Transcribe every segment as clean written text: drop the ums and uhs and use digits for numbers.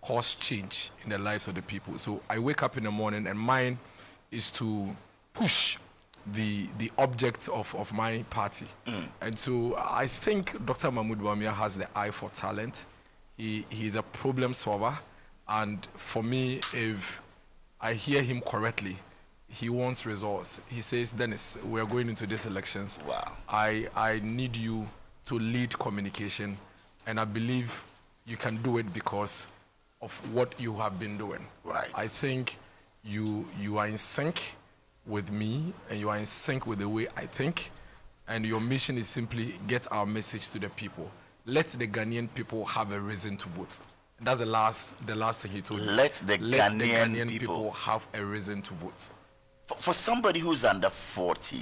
cause change in the lives of the people. So I wake up in the morning, and mine is to push the object of my party. And so I think Dr. Mahmoud Bawumia has the eye for talent. He's a problem solver. And for me, if I hear him correctly, he wants results. He says, Dennis, we're going into these elections. Wow. I need you to lead communication, and I believe you can do it because of what you have been doing. Right. I think you are in sync with me, and you are in sync with the way I think, and your mission is simply get our message to the people. Let the Ghanaian people have a reason to vote. That's the last thing he told me. Let the Ghanaian people have a reason to vote. For somebody who's under 40,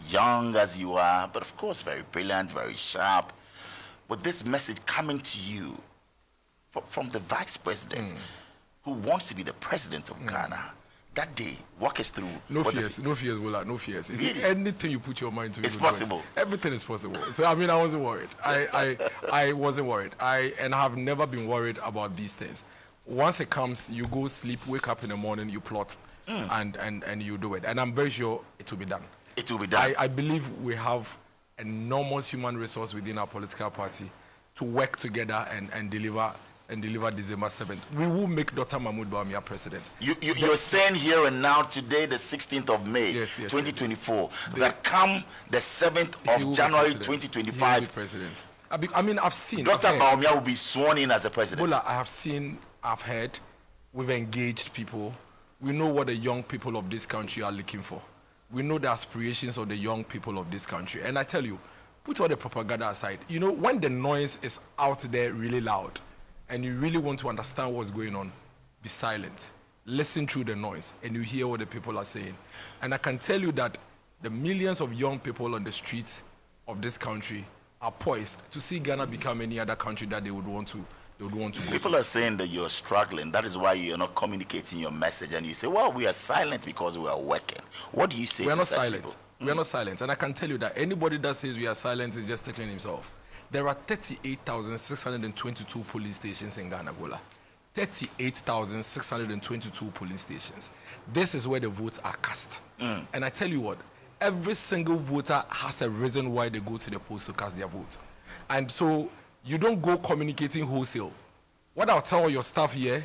young as you are, but of course very brilliant, very sharp, with this message coming to you from the vice president who wants to be the president of Ghana, that day, walk us through. No fears, Bola, no fears. Really? Anything you put your mind to, it's possible. Everything is possible. So I mean, I wasn't worried. I wasn't worried. I have never been worried about these things. Once it comes, you go sleep, wake up in the morning, you plot, and you do it. And I'm very sure it will be done. It will be done. I believe we have enormous human resource within our political party to work together and deliver December 7th. We will make Dr. Mahmoud Bawumia president. You're saying here and now, today, the 16th of May, 2024, that come the 7th of January 2025, he will be president. I mean, I've seen. Dr. Bawumia will be sworn in as a president. Bola, I have seen, I've heard, we've engaged people. We know what the young people of this country are looking for. We know the aspirations of the young people of this country. And I tell you, put all the propaganda aside. You know, when the noise is out there really loud, and you really want to understand what's going on, be silent. Listen through the noise, and you hear what the people are saying. And I can tell you that the millions of young people on the streets of this country are poised to see Ghana become any other country that they would want to go People are saying that you're struggling. That is why you're not communicating your message. And you say, well, we are silent because we are working. What do you say to such people? We are not silent. And I can tell you that anybody that says we are silent is just taking himself. There are 38,622 police stations in Ghana, Bola. 38,622 police stations. This is where the votes are cast. And I tell you what, every single voter has a reason why they go to the polls to cast their votes. And so you don't go communicating wholesale. What I'll tell your staff here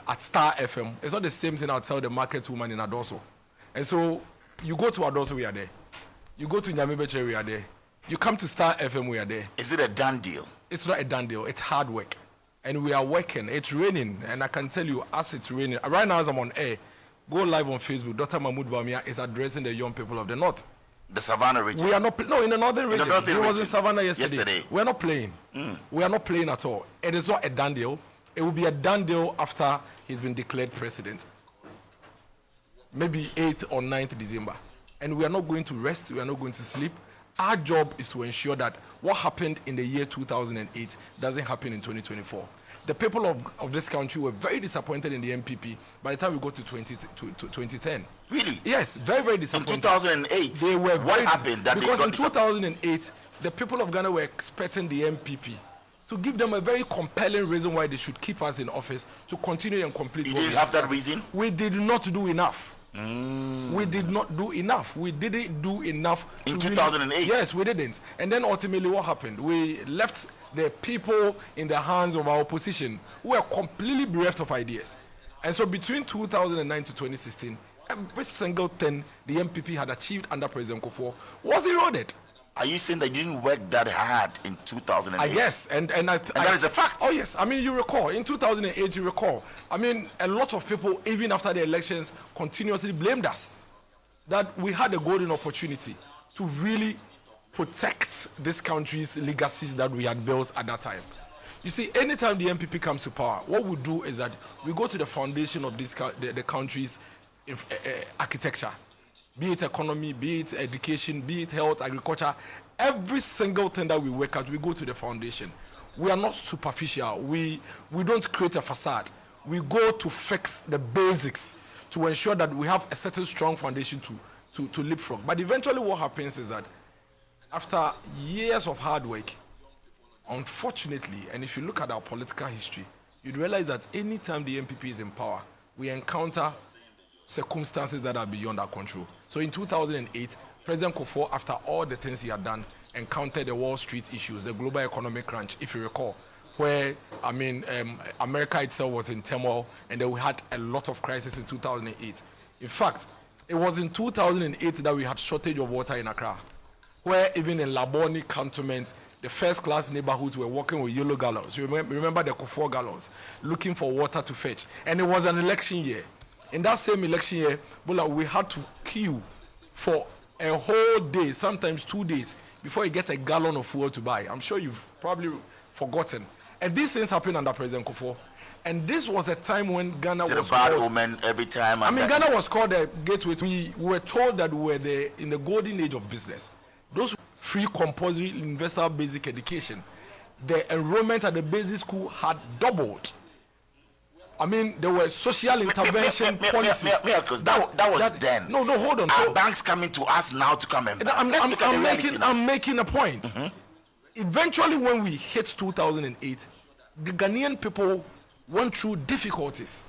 at Star FM, it's not the same thing I'll tell the market woman in Adoso. And so you go to Adoso, we are there. You go to Nyamibeche, we are there. You come to Star FM, we are there. Is it a done deal? It's not a done deal. It's hard work. And we are working. It's raining. And I can tell you, as it's raining, right now as I'm on air, go live on Facebook. Dr. Mahmoud Bawumia is addressing the young people of the North. The Savannah region? We are not, no, in the Northern region. He was in Savannah yesterday. We are not playing. We are not playing at all. It is not a done deal. It will be a done deal after he's been declared president. Maybe 8th or 9th December. And we are not going to rest. We are not going to sleep. Our job is to ensure that what happened in the year 2008 doesn't happen in 2024. The people of this country were very disappointed in the MPP by the time we got to 2010. Really? Yes, very, very disappointed. In 2008? They were what happened that because in 2008, the people of Ghana were expecting the MPP to give them a very compelling reason why they should keep us in office to continue and complete. You didn't have that reason? We did not do enough. We did not do enough. We didn't do enough. In 2008? Yes, we didn't. And then ultimately what happened? We left the people in the hands of our opposition who were completely bereft of ideas. And so between 2009 to 2016, every single thing the MPP had achieved under President Kufuor was eroded. Are you saying that you didn't work that hard in 2008? Yes, and that is a fact. Oh yes, I mean you recall, in 2008 you recall, I mean a lot of people even after the elections continuously blamed us that we had a golden opportunity to really protect this country's legacies that we had built at that time. You see, anytime the MPP comes to power, what we do is that we go to the foundation of this the country's architecture. Be it economy, be it education, be it health, agriculture, every single thing that we work at, we go to the foundation. We are not superficial. We don't create a facade. We go to fix the basics to ensure that we have a certain strong foundation to leapfrog. But eventually what happens is that after years of hard work, unfortunately, and if you look at our political history, you'd realize that anytime the NPP is in power, we encounter circumstances that are beyond our control. So in 2008, President Kufuor, after all the things he had done, encountered the Wall Street issues, the global economic crunch, if you recall, where, America itself was in turmoil, and then we had a lot of crises in 2008. In fact, it was in 2008 that we had shortage of water in Accra, where even in Laboni cantonment, the first-class neighborhoods were working with yellow gallons. You remember the Kufuor gallons, looking for water to fetch. And it was an election year. In that same election year, we had to queue for a whole day, sometimes 2 days, before you get a gallon of fuel to buy. I'm sure you've probably forgotten. And these things happened under President Kufuor. And this was a time when Ghana was a bad omen every time. Ghana was called a gateway. We were told that we were in the golden age of business. Those free compulsory universal basic education, the enrollment at the basic school had doubled. There were social intervention policies. That was then. No, hold on. Are banks coming to us now to come and I'm making a point. Mm-hmm. Eventually, when we hit 2008, the Ghanaian people went through difficulties.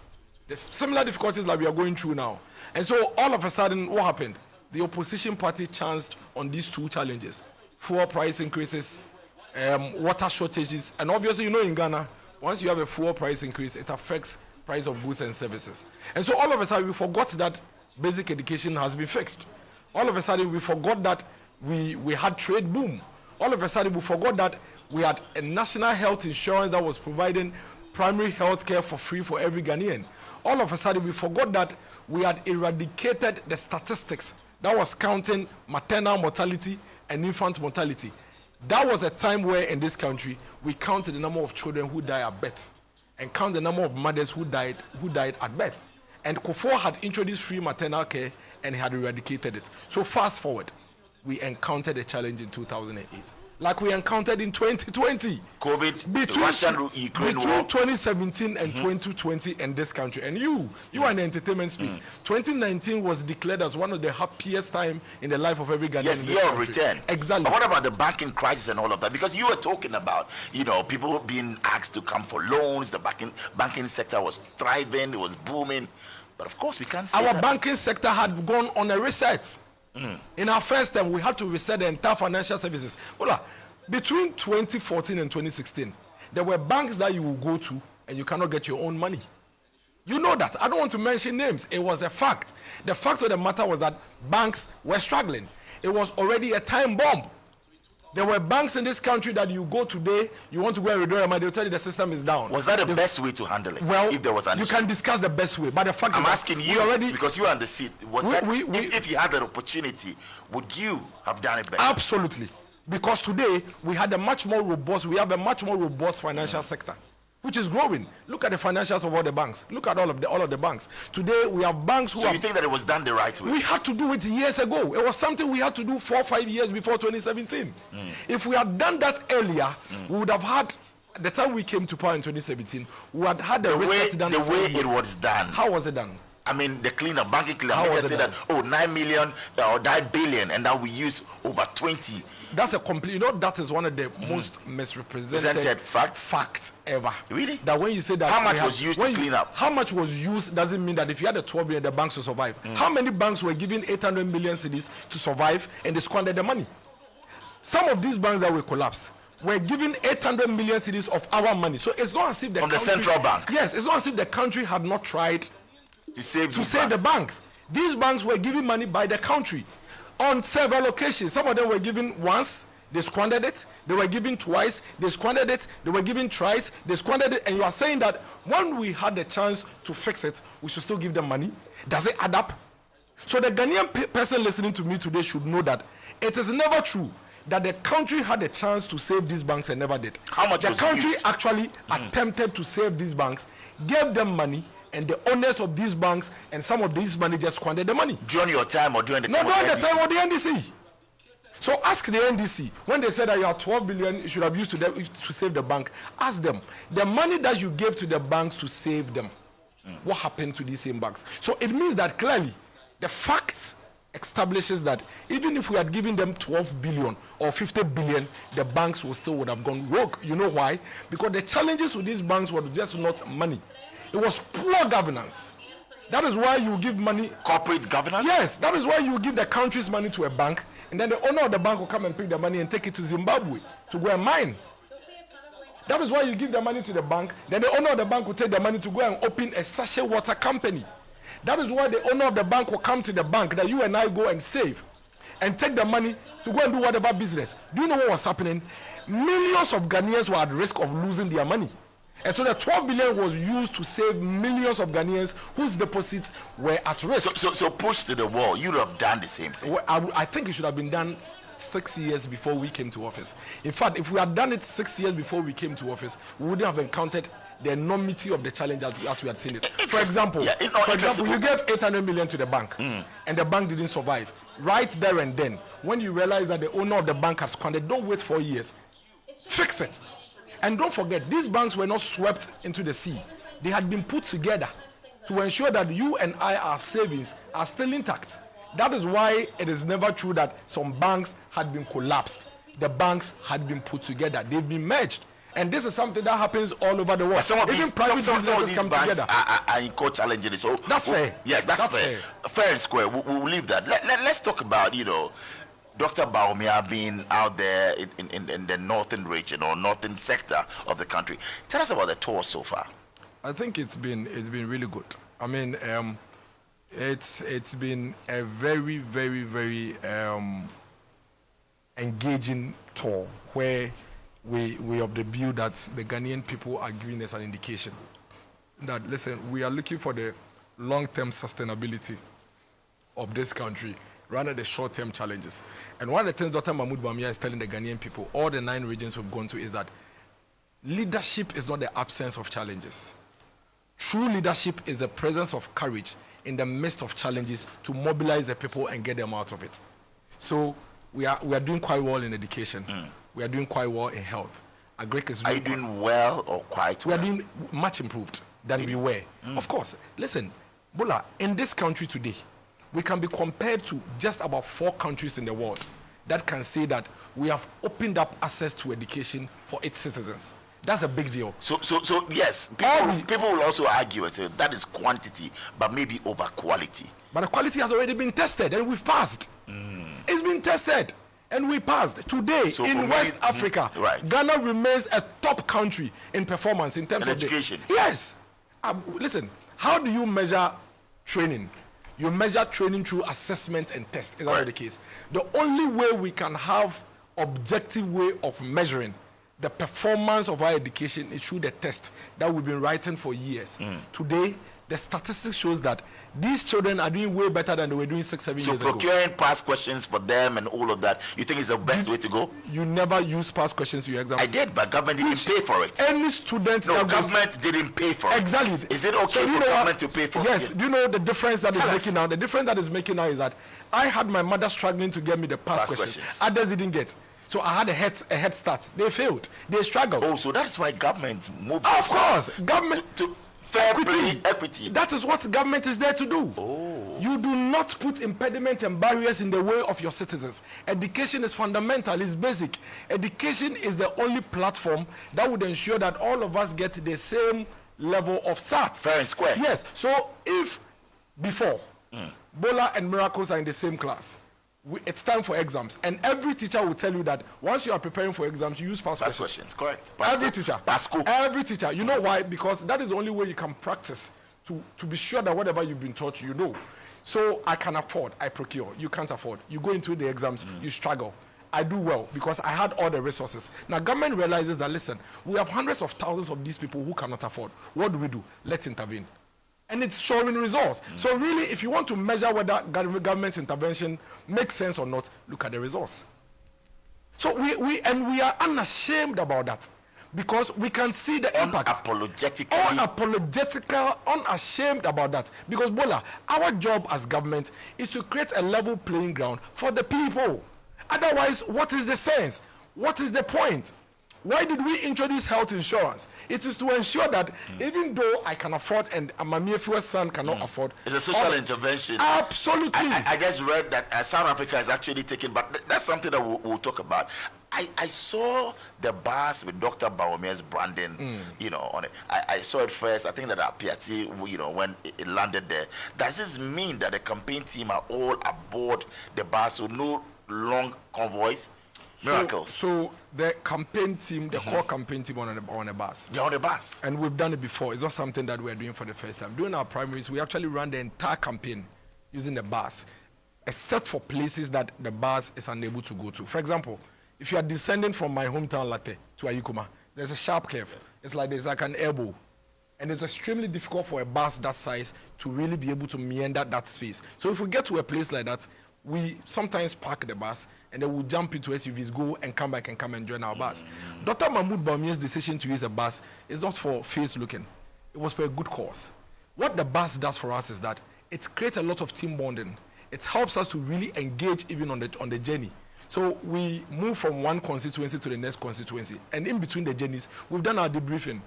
The similar difficulties that we are going through now. And so all of a sudden, what happened? The opposition party chanced on these two challenges: fuel price increases, water shortages, and obviously, in Ghana, once you have a fuel price increase, it affects price of goods and services. And so all of a sudden, we forgot that basic education has been fixed. All of a sudden, we forgot that we had trade boom. All of a sudden, we forgot that we had a national health insurance that was providing primary health care for free for every Ghanaian. All of a sudden, we forgot that we had eradicated the statistics that was counting maternal mortality and infant mortality. That was a time where in this country we counted the number of children who die at birth and count the number of mothers who died at birth. And Kufuor had introduced free maternal care and he had eradicated it. So fast forward, we encountered a challenge in 2008, like we encountered in 2020. COVID, the Russian-Ukraine war. Between 2017 and 2020 in this country. And you are in the entertainment space. 2019 was declared as one of the happiest time in the life of every Ghanaian. Yes, year of return. Exactly. But what about the banking crisis and all of that? Because you were talking about, people being asked to come for loans. The banking sector was thriving. It was booming. But of course, we can't say our banking sector had gone on a reset. In our first term, we had to reset the entire financial services. Between 2014 and 2016, there were banks that you will go to and you cannot get your own money. You know that. I don't want to mention names. It was a fact. The fact of the matter was that banks were struggling. It was already a time bomb. There were banks in this country that you go today, you want to go and withdraw your money, they'll tell you the system is down. Was that the best way to handle it? Well, if there was an you issue? can discuss the best way, but the fact I'm is asking you already, because you are on the seat. If you had that opportunity, would you have done it better? Absolutely. Because today we have a much more robust financial sector, which is growing. Look at the financials of all the banks. Look at all of the banks. Today we have banks who So you think that it was done the right way? We had to do it years ago. It was something we had to do 4 or 5 years before 2017. If we had done that earlier, we would have had, the time we came to power in 2017, we had had the reset done. The way it was done. How was it done? The cleanup, banking cleanup. They say that 9 million or 9 billion, and now we use over 20. That's a complete. That is one of the most misrepresented facts ever. Really? That when you say that how much was used to clean up? How much was used doesn't mean that if you had a 12 billion, the banks will survive. How many banks were given 800 million cedis to survive and they squandered the money? Some of these banks that were collapsed were given 800 million cedis of our money. So it's not as if the central bank. Yes, it's not as if the country had not tried to save the banks. These banks were given money by the country on several occasions. Some of them were given once, they squandered it. They were given twice, they squandered it. They were given thrice, they squandered it. And you are saying that when we had the chance to fix it, we should still give them money? Does it add up? So the Ghanaian person listening to me today should know that it is never true that the country had a chance to save these banks and never did. How much the was country used? Actually attempted to save these banks, gave them money, and the owners of these banks and some of these managers squandered the money. During your time or during the time of the NDC? So ask the NDC, when they said that you have 12 billion you should have used to save the bank, ask them, the money that you gave to the banks to save them, what happened to these same banks? So it means that clearly the facts establishes that even if we had given them 12 billion or 50 billion, the banks would have gone rogue. You know why? Because the challenges with these banks were just not money. It was poor governance. That is why you give money. Corporate governance? Yes, that is why you give the country's money to a bank, and then the owner of the bank will come and pick the money and take it to Zimbabwe to go and mine. That is why you give the money to the bank, then the owner of the bank will take the money to go and open a sachet water company. That is why the owner of the bank will come to the bank that you and I go and save and take the money to go and do whatever business. Do you know what was happening? Millions of Ghanaians were at risk of losing their money. And so the 12 billion was used to save millions of Ghanaians whose deposits were at risk. So push to the wall. You would have done the same thing. Well, I think it should have been done 6 years before we came to office. In fact, if we had done it 6 years before we came to office, we wouldn't have encountered the enormity of the challenge as we had seen it. For example, you gave 800 million to the bank, and the bank didn't survive. Right there and then, when you realize that the owner of the bank has squandered, don't wait 4 years. Fix it. And don't forget, these banks were not swept into the sea. They had been put together to ensure that you and I, our savings, are still intact. That is why it is never true that some banks had been collapsed. The banks had been put together. They've been merged. And this is something that happens all over the world. Some of Even these, private businesses come banks together. are in court challenging it. So that's fair. Yes, that's fair. Fair and square. We'll leave that. Let's talk about, Dr. Bawumia being out there in the northern region or northern sector of the country. Tell us about the tour so far. I think it's been really good. I mean, it's been a very, very, very engaging tour where we of the view that the Ghanaian people are giving us an indication that, listen, we are looking for the long-term sustainability of this country rather than the short-term challenges. And one of the things Dr. Mahmoud Bawumia is telling the Ghanaian people, all the 9 regions we've gone to, is that leadership is not the absence of challenges. True leadership is the presence of courage in the midst of challenges to mobilize the people and get them out of it. So we are doing quite well in education. We are doing quite well in health. Are you doing well or quite well? We are doing much improved than we were. Of course, listen, Bola, in this country today, we can be compared to just about 4 countries in the world that can say that we have opened up access to education for its citizens. That's a big deal. So yes, people will also argue and say that is quantity, but maybe over quality. But the quality has already been tested and we've passed. It's been tested and we passed. Today, in West Africa, Ghana remains a top country in performance in terms of education. Yes. Listen, how do you measure training? You measure training through assessment and test. Is that the case? The only way we can have objective way of measuring the performance of our education is through the test that we've been writing for years. Today, the statistics shows that these children are doing way better than they were doing 6-7 years ago. So procuring past questions for them and all of that, you think is the best way to go? You never use past questions to your exams. I did, but government didn't pay for it. Any student government didn't pay for it. Exactly. Is it okay for government to pay for it? Yes. Do you know the difference that is making now? The difference that is making now is that I had my mother struggling to get me the past questions. Others didn't get. So I had a head start. They failed. They struggled. Oh, so that's why government moved. Of course, government to fair play, equity. That is what government is there to do. Oh. You do not put impediments and barriers in the way of your citizens. Education is fundamental, it's basic. Education is the only platform that would ensure that all of us get the same level of start. Fair and square. Yes. So if before Bola and Miracles are in the same class, it's time for exams, and every teacher will tell you that once you are preparing for exams, you use past questions. Correct. Every teacher. Pasco. Every teacher. You know why? Because that is the only way you can practice to be sure that whatever you've been taught, you know. So I can afford, I procure. You can't afford. You go into the exams, you struggle. I do well because I had all the resources. Now government realizes that, listen, we have hundreds of thousands of these people who cannot afford. What do? Let's intervene. And it's showing results. So really, if you want to measure whether government's intervention makes sense or not, look at the results. So we are unashamed about that because we can see the impact. Unashamed about that. Because Bola, our job as government is to create a level playing ground for the people. Otherwise, what is the sense? What is the point? Why did we introduce health insurance? It is to ensure that even though I can afford and Amamiefu's son cannot afford, it's a social intervention. Absolutely. I just read that South Africa is actually taking, but that's something that we'll talk about. I saw the bus with Dr. Bawomia's branding, you know, on it. I saw it first. I think that at Piatti, you know, when it landed there. Does this mean that the campaign team are all aboard the bus, so no long convoys? Miracles. So the campaign team, the core campaign team on a bus. They're on the bus. And we've done it before. It's not something that we're doing for the first time. During our primaries, we actually ran the entire campaign using the bus, except for places that the bus is unable to go to. For example, if you are descending from my hometown Latte to Ayikuma, there's a sharp curve. It's like there's like an elbow. And it's extremely difficult for a bus that size to really be able to meander that space. So if we get to a place like that, we sometimes park the bus and then we'll jump into SUVs, go and come back and come and join our bus. Dr. Mahmoud Bawumia's decision to use a bus is not for face looking. It was for a good cause. What the bus does for us is that it creates a lot of team bonding. It helps us to really engage even on the journey. So we move from one constituency to the next constituency. And in between the journeys, we've done our debriefing.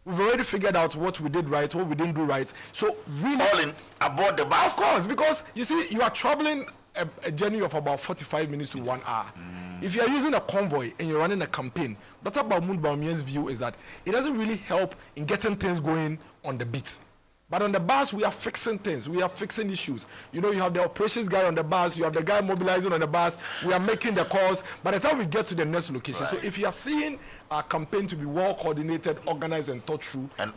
We've already figured out what we did right, what we didn't do right. So really, all in aboard the bus. Of course, because you see, you are traveling a journey of about 45 minutes to 1 hour. If you are using a convoy and you're running a campaign, Dr. Mahmoud Bawumia's view is that it doesn't really help in getting things going on the beat. But on the bus, we are fixing things. We are fixing issues. You know, you have the operations guy on the bus. You have the guy mobilizing on the bus. We are making the calls. By the time we get to the next location. Right. So if you are seeing our campaign to be well coordinated, organized, and thought through, and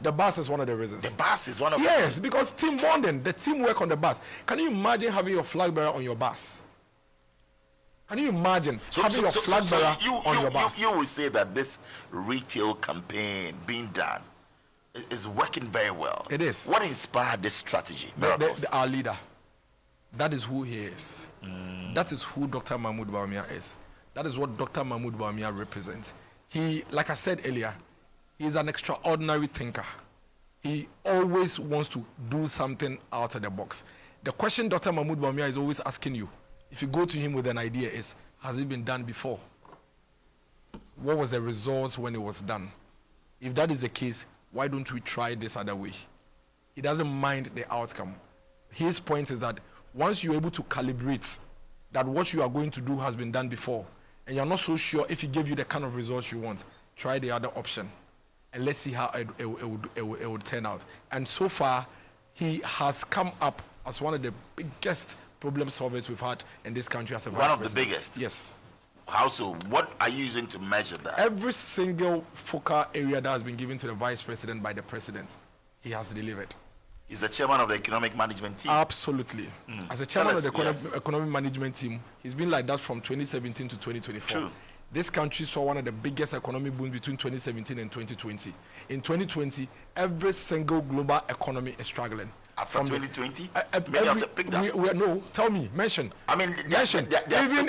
the bus is one of the reasons. The bus is one of Yes, because team bonding, the teamwork on the bus. Can you imagine having your flag bearer on your bus? Can you imagine having your flag bearer on your bus? You will say that this retail campaign being done is working very well. It is. What inspired this strategy? Our leader. That is who he is. That is who Dr. Mahmoud Bawumia is. That is what Dr. Mahmoud Bawumia represents. He, like I said earlier, he is an extraordinary thinker. He always wants to do something out of the box. The question Dr. Mahmoud Bawumia is always asking you, if you go to him with an idea, is, has it been done before? What was the results when it was done? If that is the case, why don't we try this other way? He doesn't mind the outcome. His point is that once you're able to calibrate that what you are going to do has been done before, and you're not so sure if he gave you the kind of results you want, try the other option. And let's see how it would turn out. And so far, he has come up as one of the biggest problem solvers we've had in this country as a vice president. One of the biggest? Yes. How so? What are you using to measure that? Every single focal area that has been given to the vice president by the president, he has delivered. He's the chairman of the economic management team. Absolutely. As a chairman of the economic management team, he's been like that from 2017 to 2024. True. This country saw one of the biggest economic booms between 2017 and 2020. In 2020, every single global economy is struggling. After 2020, no, tell me, mention. I mean, mention. Even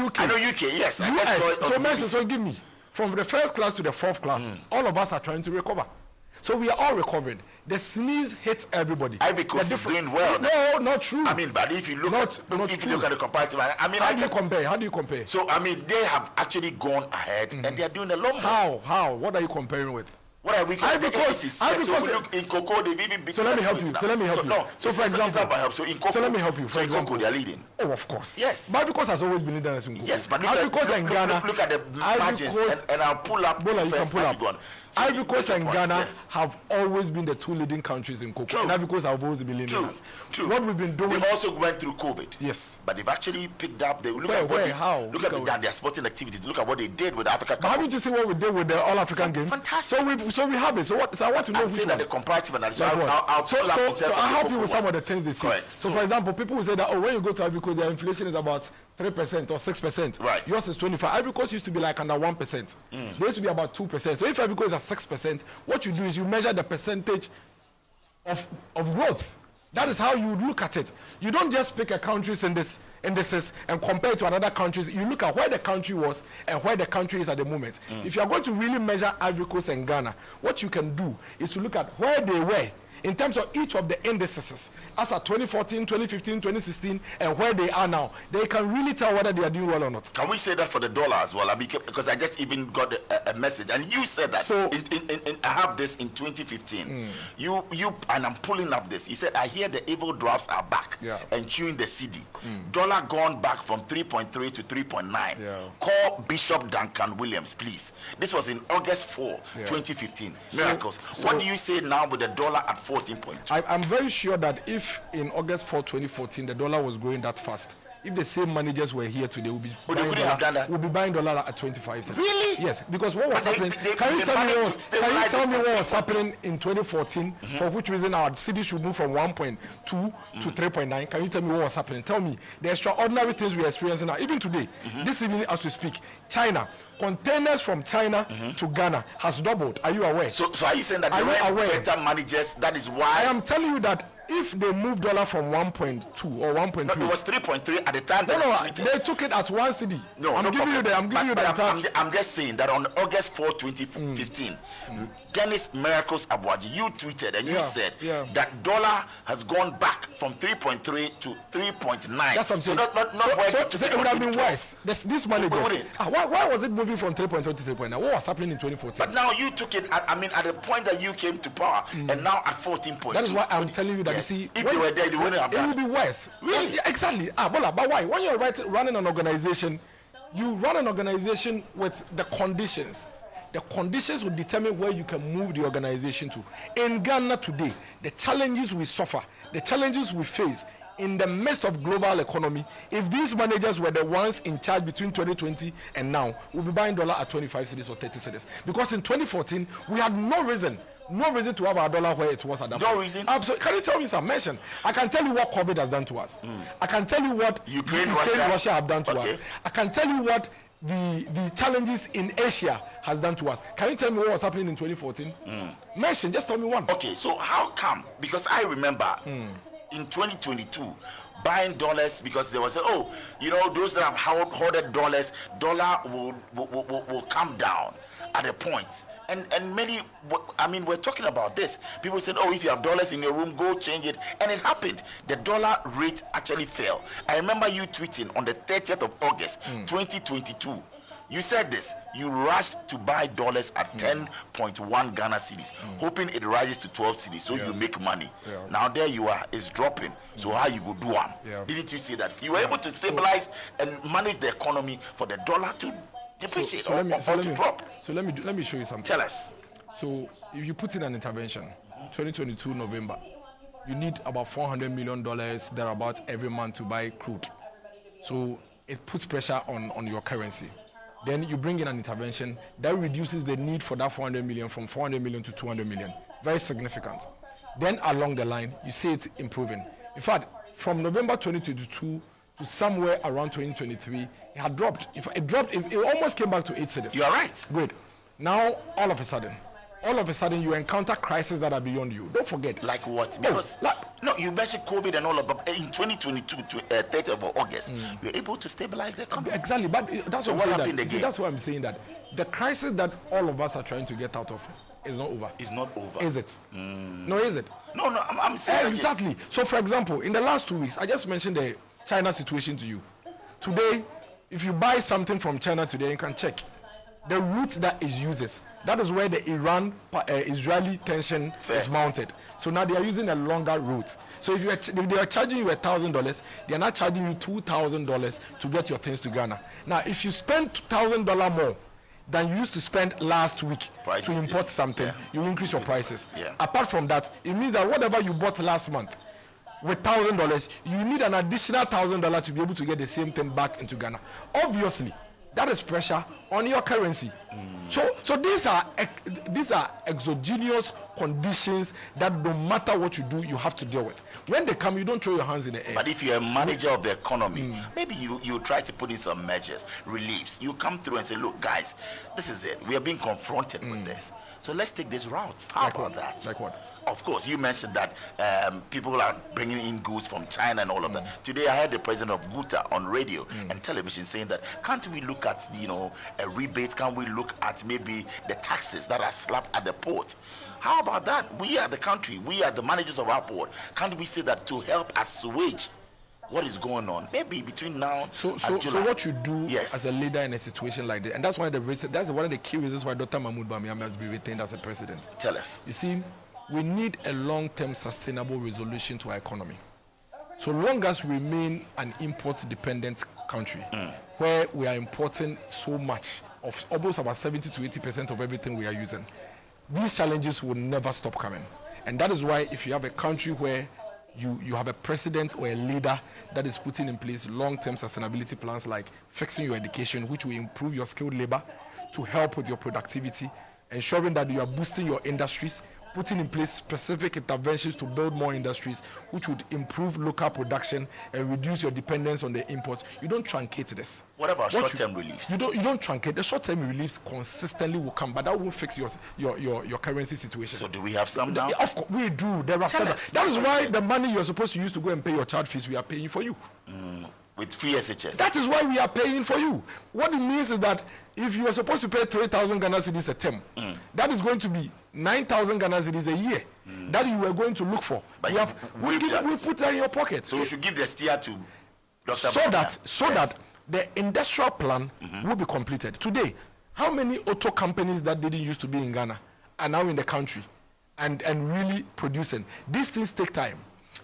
UK. I know UK. Yes. US. So mention. So give me from the first class to the fourth class. All of us are trying to recover. So we are all recovering. The sneeze hits everybody. Ivory Coast is doing well. No, not true. I mean, but if you look at the comparative, I mean, how do you compare? So I mean, they have actually gone ahead and they are doing a lot more. How? What are you comparing with? What are we comparing? In Cocoa, they've even beaten. So let me help you. So for example, so in Cocoa, let me help you. For example, they are leading. Oh, of course. Yes. But because has always been leading us in Cocoa. Yes, but Ghana. Look at the margins, and I'll pull up. You can pull up. Ivory Coast and Ghana have always been the two leading countries in cocoa. And Ivory Coast have always been leading us. True. What we've been doing. They've also went through COVID. Yes. But they've actually picked up. Look at their sporting activities. Look at what they did with Africa. But haven't you seen what we did with the All African Games? Fantastic. So we have it. So I want to know. I'm saying that the comparative analysis. So I'll help you with some of the things they say. Correct. So for example, people will say that when you go to Ivory Coast, their inflation is about 3% or 6%. Right. Yours is 25%. Ivory Coast used to be like under 1%. They used to be about 2%. So if Ivory Coast is at 6%, what you do is you measure the percentage of growth. That is how you look at it. You don't just pick a country's indices and compare it to another country's. You look at where the country was and where the country is at the moment. If you are going to really measure Ivory Coast and Ghana, what you can do is to look at where they were in terms of each of the indices, as at 2014, 2015, 2016, and where they are now, they can really tell whether they are doing well or not. Can we say that for the dollar as well? Because I just even got a message, and you said that. So I have this in 2015. You and I'm pulling up this. You said, I hear the evil drafts are back and chewing the CD. Dollar gone back from 3.3 to 3.9. Call Bishop Duncan Williams, please. This was in August 4, 2015. Miracles. What do you say now with the dollar at 14.2? I'm very sure that if in August 4, 2014, the dollar was growing that fast, if the same managers were here today, we'll be buying dollar at 25 cents. Really? Yes, because what was happening? Can you tell me what was happening in 2014? For which reason our city should move from 1.2 to 3.9? Can you tell me what was happening? Tell me the extraordinary things we are experiencing now. Even today, this evening as we speak, China, containers from China to Ghana has doubled. Are you aware? So are you saying that there were better managers? That is why I am telling you that if they move dollar from 1.2 or 1.3, it was 3.3 at the time. They took it at 1 cedi. I'm giving you the. I'm just saying that on August 4, 2015, Dennis Miracles Aboagye, you tweeted and you said that dollar has gone back from 3.3 to 3.9. That's what I'm saying. So it would have been worse. This money. Why was it moving from 3.2 to 3.9? What was happening in 2014? But now you took it. At the point that you came to power, and now at 14.2. That is why I'm telling you that. You see, if they were there, they wouldn't have done it. It would be worse. Really? Exactly. But why? When you're running an organization, you run an organization with the conditions. The conditions will determine where you can move the organization to. In Ghana today, the challenges we suffer, the challenges we face in the midst of global economy, if these managers were the ones in charge between 2020 and now, we'll be buying dollar at 25 cedis or 30 cedis. Because in 2014, we had no reason to have our dollar where it was at that point. No reason? Absolutely. Can you tell me some mention? I can tell you what COVID has done to us. I can tell you what Ukraine Russia have done to us. I can tell you what the challenges in Asia has done to us. Can you tell me what was happening in 2014? Mention, just tell me one. Okay, so how come? Because I remember in 2022 buying dollars, because they were saying, those that have hoarded dollars, dollar will come down at a point. And many, we're talking about this. People said, if you have dollars in your room, go change it. And it happened. The dollar rate actually fell. I remember you tweeting on the 30th of August, 2022. You said this. You rushed to buy dollars at 10.1 Ghana cedis, hoping it rises to 12 cedis, so you make money. Now there you are. It's dropping. So how you go do one? Didn't you see that? You were able to stabilize and manage the economy for the dollar to depreciate or to drop. So let me show you something. Tell us. So if you put in an intervention, 2022 November, you need about $400 million thereabouts every month to buy crude. So it puts pressure on your currency. Then you bring in an intervention that reduces the need for that 400 million from 400 million to 200 million. Very significant. Then along the line, you see it improving. In fact, from November 2022 to somewhere around 2023, it had dropped. It almost came back to 8 cedis. You are right. Good. Now, all of a sudden, you encounter crises that are beyond you. Don't forget. Like what? Because you mentioned COVID and all of that. In 2022 to 30th of August, you're able to stabilize the economy. Exactly, but that's what happened again. That's why I'm saying that the crisis that all of us are trying to get out of is not over. It's not over. Is it? No, is it? No, I'm saying exactly. So, for example, in the last 2 weeks, I just mentioned the China situation to you. Today, if you buy something from China today, you can check the route that it uses. That is where the Iran-Israeli tension is mounted. So now they are using a longer route. So if they are charging you $1,000, they are not charging you $2,000 to get your things to Ghana. Now, if you spend $2,000 more than you used to spend last week to import something, you increase your prices. Apart from that, it means that whatever you bought last month with $1,000, you need an additional $1,000 to be able to get the same thing back into Ghana. Obviously, that is pressure on your currency. So these are exogenous conditions that no matter what you do, you have to deal with. When they come, you don't throw your hands in the air. But if you're a manager of the economy, maybe you try to put in some measures, reliefs. You come through and say, look, guys, this is it. We are being confronted with this. So let's take this route. How about that? Like what? Of course, you mentioned that people are bringing in goods from China and all of that. Today, I heard the president of Guta on radio and television saying that can't we look at a rebate? Can't we look at maybe the taxes that are slapped at the port? How about that? We are the country. We are the managers of our port. Can't we say that to help assuage what is going on? Maybe between now and July. So what you do as a leader in a situation like this, and that's one of the key reasons why Dr. Mahmoud Bawumia must be retained as a president. Tell us. You see, we need a long-term sustainable resolution to our economy. So long as we remain an import-dependent country, where we are importing so much of almost about 70 to 80% of everything we are using, these challenges will never stop coming. And that is why if you have a country where you have a president or a leader that is putting in place long-term sustainability plans like fixing your education, which will improve your skilled labor to help with your productivity, ensuring that you are boosting your industries, putting in place specific interventions to build more industries, which would improve local production and reduce your dependence on the imports. You don't truncate this. What about short-term reliefs? You don't truncate. The short-term reliefs consistently will come, but that won't fix your currency situation. So do we have some now? Of course, we do. There are some. That is why the money you're supposed to use to go and pay your child fees, we are paying for you. With free SHS. That is why we are paying for you. What it means is that if you are supposed to pay 3,000 Ghana cedis a term, that is going to be 9,000 Ghana cedis a year that you were going to look for. But we put that in your pocket. So we should give the steer to Dr. So that the industrial plan will be completed. Today, how many auto companies that didn't used to be in Ghana are now in the country and really producing? These things take time.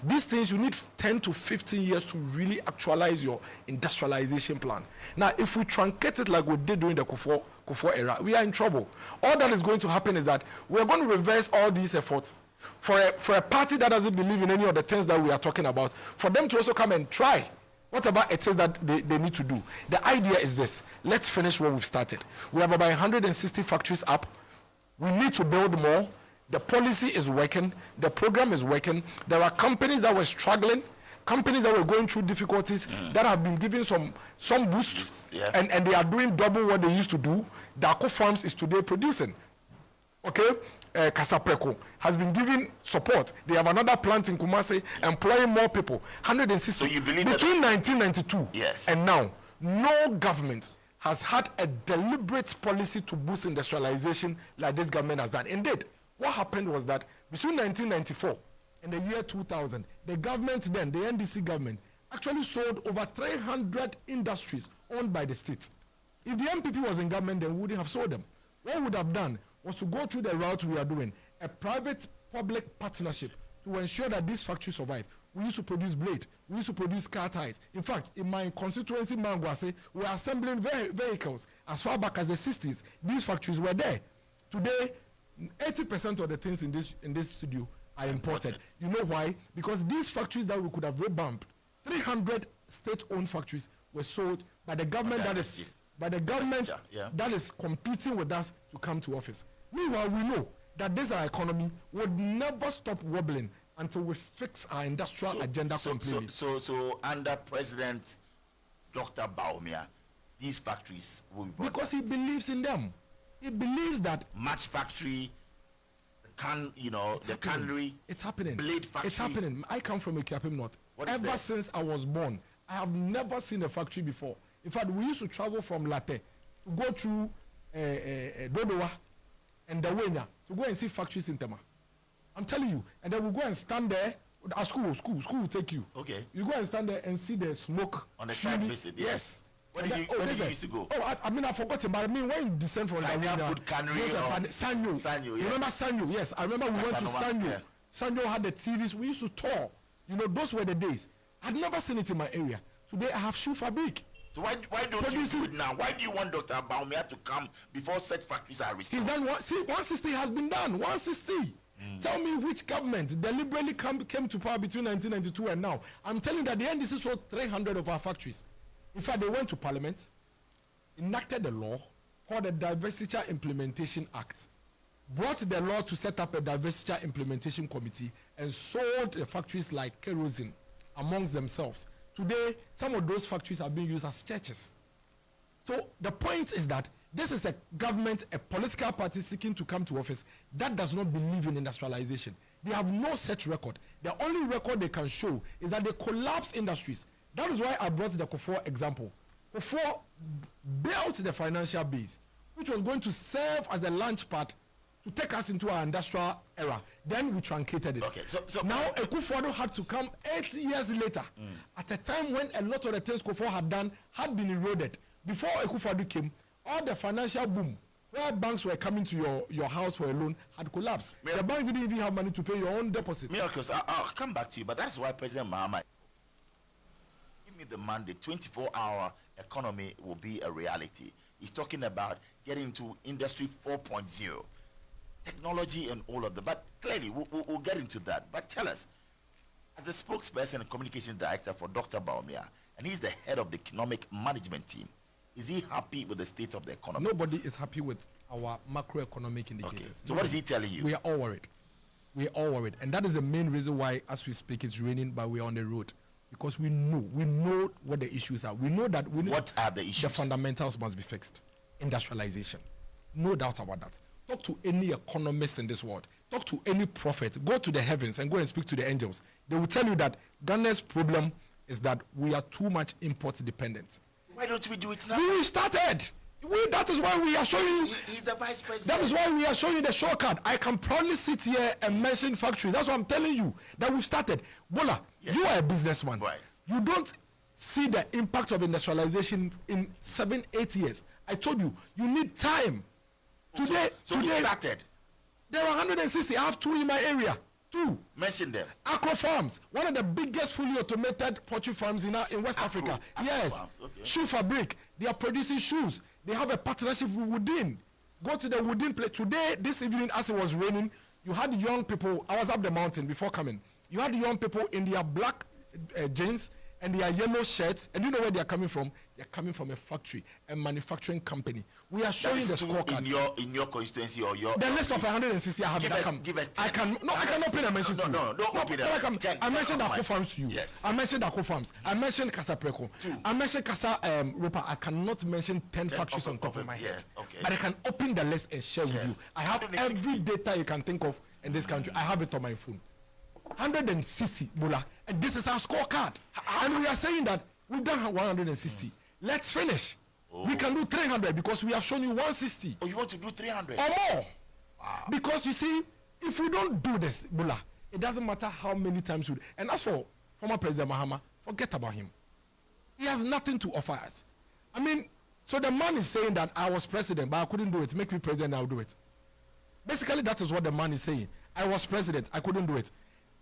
These things, you need 10 to 15 years to really actualize your industrialization plan. Now, if we truncate it like we did during the Kufuor era, we are in trouble. All that is going to happen is that we're going to reverse all these efforts for a party that doesn't believe in any of the things that we are talking about, for them to also come and try whatever it is that they need to do. The idea is this: let's finish what we've started. We have about 160 factories up. We need to build more. The policy is working, the program is working. There are companies that were struggling, companies that were going through difficulties that have been given some boost, and they are doing double what they used to do. Dako Farms is today producing. Okay, Kasapreko has been given support. They have another plant in Kumasi employing more people. 160. So you believe between 1992 and now, no government has had a deliberate policy to boost industrialization like this government has done. Indeed, what happened was that between 1994 and the year 2000, the government then, the NDC government, actually sold over 300 industries owned by the state. If the MPP was in government, then we wouldn't have sold them. What we would have done was to go through the route we are doing, a private-public partnership to ensure that these factories survive. We used to produce blade. We used to produce car tires. In fact, in my constituency, Mangwase, we are assembling vehicles. As far back as the 60s, these factories were there. Today, 80% of the things in this studio are imported. You know why? Because these factories that we could have revamped, 300 state-owned factories were sold by the government that is competing with us to come to office. Meanwhile, we know that this our economy would never stop wobbling until we fix our industrial agenda completely. So under President Dr. Bawumia, these factories will be brought because he believes in them. He believes that match factory, the cannery, it's happening. Blade factory. It's happening. I come from Ikiapim North. Ever since I was born, I have never seen a factory before. In fact, we used to travel from Latte to go through Dodowa and Dawenya to go and see factories in Tema. I'm telling you. And then we'll go and stand there. School will take you. Okay. You go and stand there and see the smoke. On the side visit, yes. Where did you used to go? Oh, I mean, I forgot about it. I mean, when you descend from the food cannery, Sanyo. Yeah. Remember Sanyo? Yes, I remember we went to Sanyo. Yeah. Sanyo had the TVs. We used to tour. Those were the days. I'd never seen it in my area. Today, I have shoe fabric. So why don't you do it now? Why do you want Dr. Bawumia to come before such factories are restored? He's done 160 has been done. 160. Tell me which government deliberately came to power between 1992 and now. I'm telling you that the NDC sold 300 of our factories. In fact, they went to Parliament, enacted the law called the Divestiture Implementation Act, brought the law to set up a Divestiture Implementation Committee, and sold the factories like kerosene amongst themselves. Today, some of those factories are being used as churches. So the point is that This is a government, a political party seeking to come to office that does not believe in industrialization. They have no such record. The only record they can show is that they collapse industries. That is why I brought the Kufuor example. Kufuor built the financial base, which was going to serve as a launch pad to take us into our industrial era. Then we truncated it. Okay, so now Kufuor had to come 8 years later, at a time when a lot of the things Kufuor had done had been eroded. Before Kufuor came, all the financial boom, where banks were coming to your house for a loan, had collapsed. The banks didn't even have money to pay your own deposit. Miracles, I'll come back to you, but that's why President Mahama give me the mandate. 24-hour economy will be a reality. He's talking about getting into industry 4.0, technology and all of that. But clearly, we'll get into that. But tell us, as a spokesperson and communication director for Dr. Bawumia, and he's the head of the economic management team, is he happy with the state of the economy? Nobody is happy with our macroeconomic indicators. Okay. So what is he telling you? We are all worried. We are all worried. And that is the main reason why, as we speak, it's raining, but we are on the road. Because we know what the issues are. We know that what are the issues? The fundamentals must be fixed. Industrialization. No doubt about that. Talk to any economist in this world. Talk to any prophet. Go to the heavens and go and speak to the angels. They will tell you that Ghana's problem is that we are too much import dependent. Why don't we do it now? We started. That is why we are showing you. He's the vice president. That is why we are showing you the shortcut. I can proudly sit here and mention factories. That's what I'm telling you. That we've started. Bola, yes. You are a businessman. Right. You don't see the impact of industrialization in 7-8 years. I told you, you need time. Today, we started. There are 160. I have 2 in my area. 2. Mention them. Acro Farms, one of the biggest fully automated poultry farms in West Africa. Yes. Farms, okay. Shoe fabric. They are producing shoes. They have a partnership with Woodin. Go to the Woodin place. Today, this evening, as it was raining, you had young people. I was up the mountain before coming. You had young people in their black jeans and their yellow shirts. And you know where they are coming from? They are coming from a factory, a manufacturing company. We are showing the scorecard. In your constituency or your... The list of 160 I have. Give us 10. I cannot open a mention to you. No, don't open it. I mentioned Akko Farms to you. Yes. I mentioned Akko Farms. I mentioned Kasa Preko. 2. I mentioned Kasa Ropa. I cannot mention 10 factories on top of my head. Okay. But I can open the list and share with you. I have every data you can think of in this country. I have it on my phone. 160 Bola, and this is our scorecard. And we are saying that we've done 160. Let's finish. We can do 300 because we have shown you 160. Oh, you want to do 300 or more? Wow. Because you see, if we don't do this, Bola, it doesn't matter how many times we do. And as for former President Mahama, forget about him. He has nothing to offer us. I mean, so the man is saying that I was president, but I couldn't do it. Make me president, I'll do it. Basically, that is what the man is saying. I was president, I couldn't do it.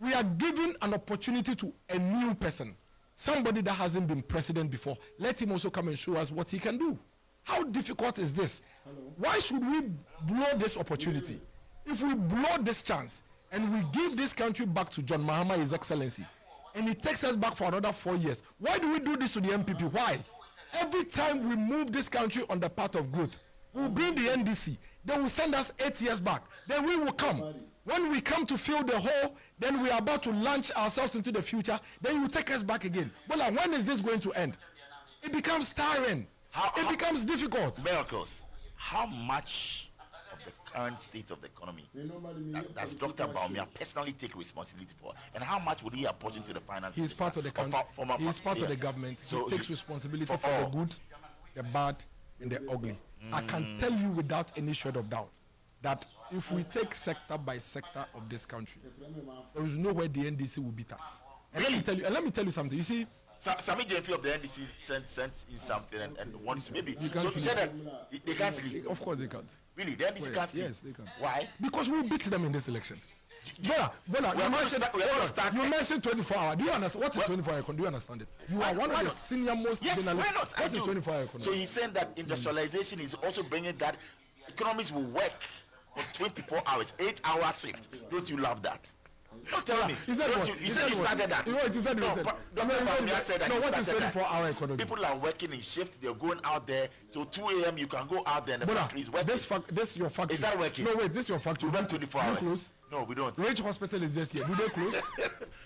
We are giving an opportunity to a new person, somebody that hasn't been president before. Let him also come and show us what he can do. How difficult is this? Hello? Why should we blow this opportunity? If we blow this chance and we give this country back to John Mahama, His Excellency, and he takes us back for another 4 years, why do we do this to the MPP? Why? Every time we move this country on the path of growth, we'll bring the NDC, they will send us 8 years back, then we will come. When we come to fill the hole, then we are about to launch ourselves into the future, then you will take us back again. But like, when is this going to end? It becomes tiring. It becomes difficult. Miracles. How much of the current state of the economy does Dr. Bawumia personally take responsibility for? And how much would he apportion to the finance minister? He's part of the country. He's part of the government. So he takes responsibility for the good, the bad, and the ugly. I can tell you without any shred of doubt that if we take sector by sector of this country, there is nowhere the NDC will beat us. And really? Let me tell you something. You see, Sammy Gyafy of the NDC sent in something and wants to maybe. You so you said that they can't sleep. Of course they can't. Really, the NDC can't sleep. Yes, they can't. Why? Because we beat them in this election. Bola, you mentioned 24 hours. Do you understand what is 24 hour economy? Do you understand it? You are one of the senior most journalists. Why not? What is 24 hour economy? So he's saying that industrialization is also bringing that economies will work for 24 hours, 8-hour shift. Don't you love that? Don't tell me. You said you started that. What is that. 24-hour economy? People are working in shift. They're going out there. So 2 a.m. you can go out there and the factory is working. This your factory. Is that working? No, wait. This your factory. We run 24 hours. No, we don't. Range Hospital is just here. Do they close?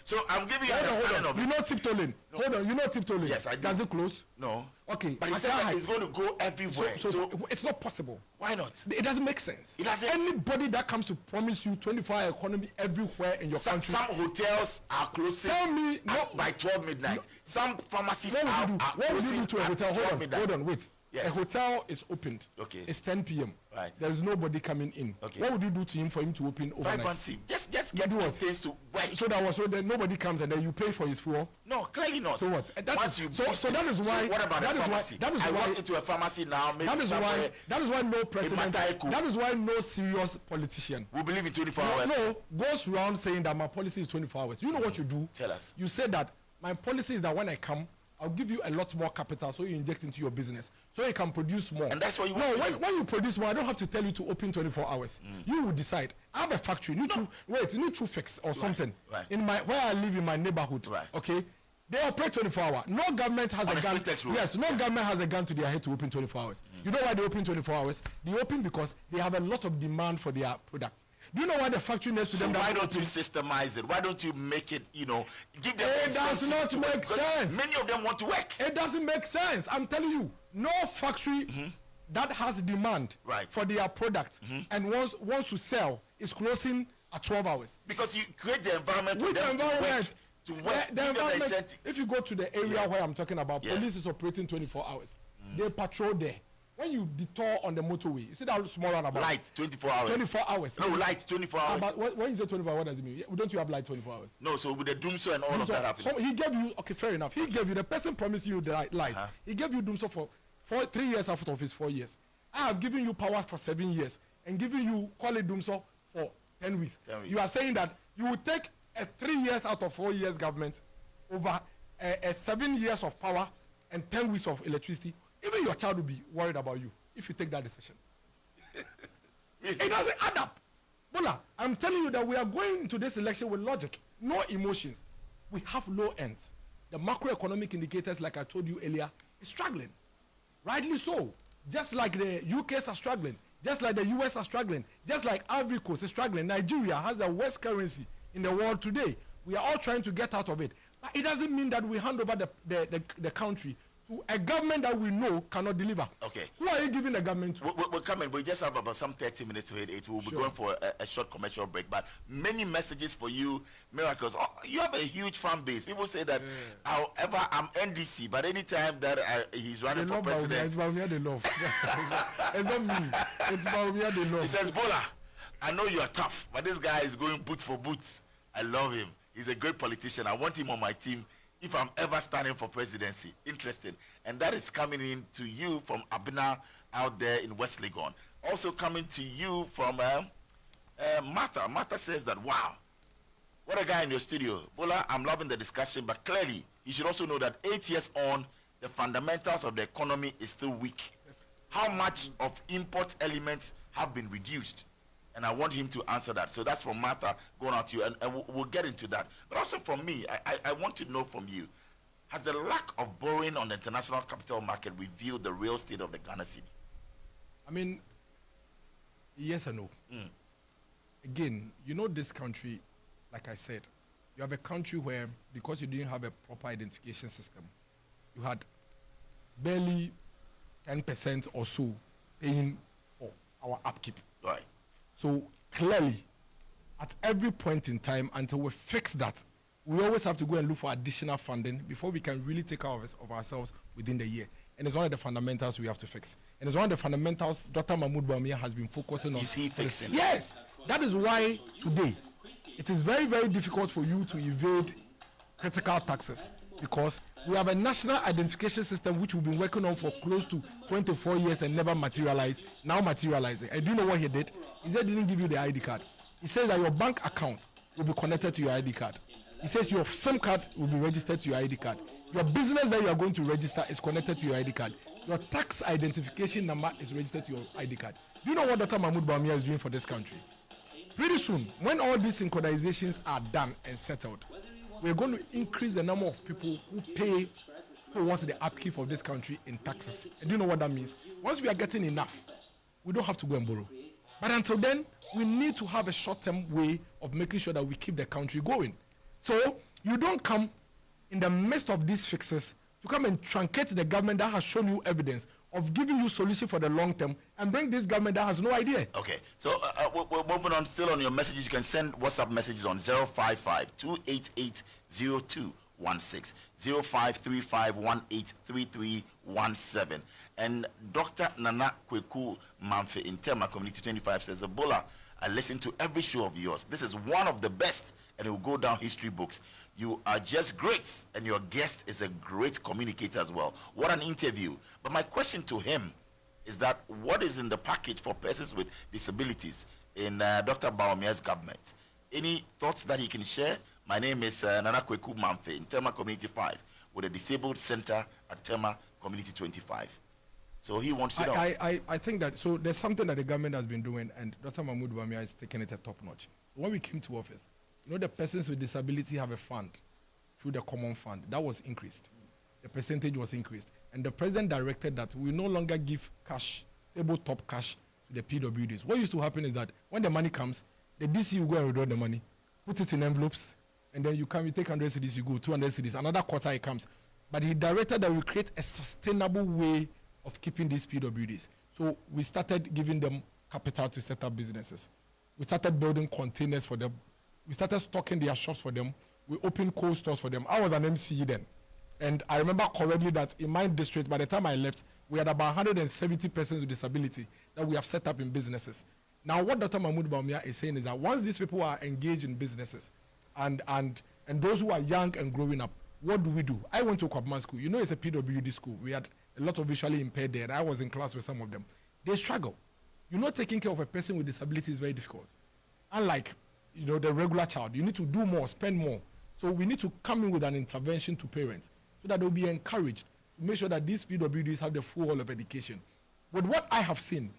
So I'm giving you an understanding of it. You know tiptoeing. No. Hold on. You know tiptoeing. Yes, I do. Does it close? No. Okay. But he said that it's going to go everywhere. So it's not possible. Why not? It doesn't make sense. It doesn't. Anybody that comes to promise you 24-hour economy everywhere in your country. Some hotels are closing. Tell me by 12 midnight. No. Some pharmacies are what would you do to a hotel? Hold on, wait. Yes. A hotel is opened. Okay. It's 10 p.m. Right. There is nobody coming in. Okay. What would you do to him for him to open overnight? Just get things to work. So that nobody comes and then you pay for his fuel. No, clearly not. So what? That is why. What about the pharmacy? I walk into a pharmacy now. Maybe that is why no president. That is why no serious politician we believe in 24 hours. No, goes around saying that my policy is 24 hours. You know what you do? Tell us. You say that my policy is that when I come, I'll give you a lot more capital so you inject into your business so you can produce more. And that's what you want to do. When you produce more, I don't have to tell you to open 24 hours. You will decide. I have a factory, need to fix or something. Right. In where I live in my neighborhood. Right. Okay. They operate 24 hours. No government has a gun. Yes, no government has a gun to their head to open 24 hours. You know why they open 24 hours? They open because they have a lot of demand for their product. Do you know why the factory next to them? So why don't you systemize it? Why don't you make it, give them... It does not make sense. Many of them want to work. It doesn't make sense. I'm telling you, no factory that has demand for their product and wants to sell is closing at 12 hours. Because you create the environment for Which them environment? to work. The environment, if you go to the area where I'm talking about, police is operating 24 hours. They patrol there. When you detour on the motorway, you see that small roundabout? Light, 24 hours. 24 hours. No, light, 24 hours. But when you say 24 hours, what does it mean? Don't you have light 24 hours? No, so with the doomso and all of that happening. So he gave you, okay, fair enough. He gave you, the person promised you the light. He gave you doomso for 3 years out of his 4 years. I have given you powers for 7 years and given you call it doomso for 10 weeks. 10 weeks. You are saying that you will take a 3 years out of 4 years government over a 7 years of power and 10 weeks of electricity. Even your child will be worried about you if you take that decision. It doesn't add up. Bola, I'm telling you that we are going into this election with logic, no emotions. We have low ends. The macroeconomic indicators, like I told you earlier, is struggling. Rightly so. Just like the UKs are struggling, just like the US are struggling, just like Ivory Coast is struggling. Nigeria has the worst currency in the world today. We are all trying to get out of it. But it doesn't mean that we hand over the country to a government that we know cannot deliver. Okay. Who are you giving the government to? We're coming. We just have about some 30 minutes to hit it. We'll be going for a short commercial break. But many messages for you, Miracles. Oh, you have a huge fan base. People say that, however, I'm NDC, but anytime that he's running for president... It's Baumia they love. It's not me. It's Baumia they love. He says, Bola, I know you are tough, but this guy is going boot for boots. I love him. He's a great politician. I want him on my team if I'm ever standing for presidency. Interesting. And that is coming in to you from Abena out there in West Legon. Also coming to you from Martha. Martha says that, wow, what a guy in your studio. Bola, I'm loving the discussion, but clearly you should also know that 8 years on, the fundamentals of the economy is still weak. How much of import elements have been reduced? And I want him to answer that. So that's from Martha going out to you, and we'll get into that. But also from me, I want to know from you, has the lack of borrowing on the international capital market revealed the real state of the Ghana city? I mean, yes and no. Again, you know this country, like I said, you have a country where, because you didn't have a proper identification system, you had barely 10% or so paying for our upkeep. Right. So clearly, at every point in time, until we fix that, we always have to go and look for additional funding before we can really take care of ourselves within the year. And it's one of the fundamentals we have to fix. And it's one of the fundamentals Dr. Mahmoud Bawumia has been focusing on. Is he fixing it? Yes. That is why today, it is very, very difficult for you to evade critical taxes, because we have a national identification system which we've been working on for close to 24 years and never materialized, now materializing. And do you know what he did? He said he didn't give you the ID card. He says that your bank account will be connected to your ID card. He says your SIM card will be registered to your ID card. Your business that you are going to register is connected to your ID card. Your tax identification number is registered to your ID card. Do you know what Dr. Mahmoud Bawumia is doing for this country? Pretty soon, when all these synchronizations are done and settled, we're going to increase the number of people who wants the upkeep of this country in taxes. And do you know what that means? Once we are getting enough, we don't have to go and borrow. But until then, we need to have a short-term way of making sure that we keep the country going. So You don't come in the midst of these fixes to come and truncate the government that has shown you evidence of giving you solution for the long term and bring this government that has no idea. Okay, so we're moving on still on your messages. You can send WhatsApp messages on 055-288-0216, 0535-183317. And Dr. Nana Kweku Mamfe in Tema Community 25 says, Ebola, I listen to every show of yours. This is one of the best, and it will go down history books. You are just great, and your guest is a great communicator as well. What an interview. But my question to him is that what is in the package for persons with disabilities in Dr. Bawumia's government? Any thoughts that he can share? My name is Nana Kweku Mamfe in Tema Community 5 with a disabled center at Tema Community 25. So he wants to know. I think that, so there's something that the government has been doing, and Dr. Mahmoud Bawumia is taking it at top notch. When we came to office, the persons with disability have a fund through the common fund. That was increased. The percentage was increased. And the president directed that we no longer give cash, tabletop cash, to the PWDs. What used to happen is that when the money comes, the DC will go and withdraw the money, put it in envelopes, and then you come, you take 100 cedis, you go, 200 cedis, another quarter it comes. But he directed that we create a sustainable way of keeping these PWDs. So we started giving them capital to set up businesses. We started building containers for them. We started stocking their shops for them. We opened cold stores for them. I was an MC then. And I remember correctly that in my district, by the time I left, we had about 170 persons with disability that we have set up in businesses. Now, what Dr. Mahmoud Bawumia is saying is that once these people are engaged in businesses and those who are young and growing up, what do? I went to Kwabman School. It's a PWD school. We had a lot of visually impaired there. I was in class with some of them. They struggle. Taking care of a person with disability is very difficult. Unlike, the regular child, you need to do more, spend more. So we need to come in with an intervention to parents so that they'll be encouraged to make sure that these PWDs have the full hall of education. But what I have seen,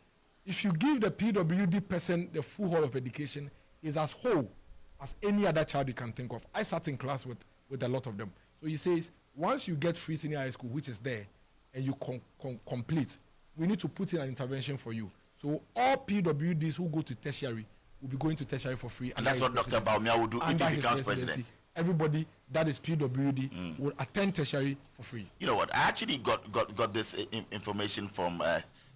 if you give the PWD person the full hall of education, is as whole as any other child you can think of. I sat in class with a lot of them. So he says, once you get free senior high school, which is there, and you complete, we need to put in an intervention for you. So all PWDs who go to tertiary will be going to tertiary for free. And that's what Dr. Bawumia will do if he becomes president. Everybody that is PWD will attend tertiary for free. You know what? I actually got this information from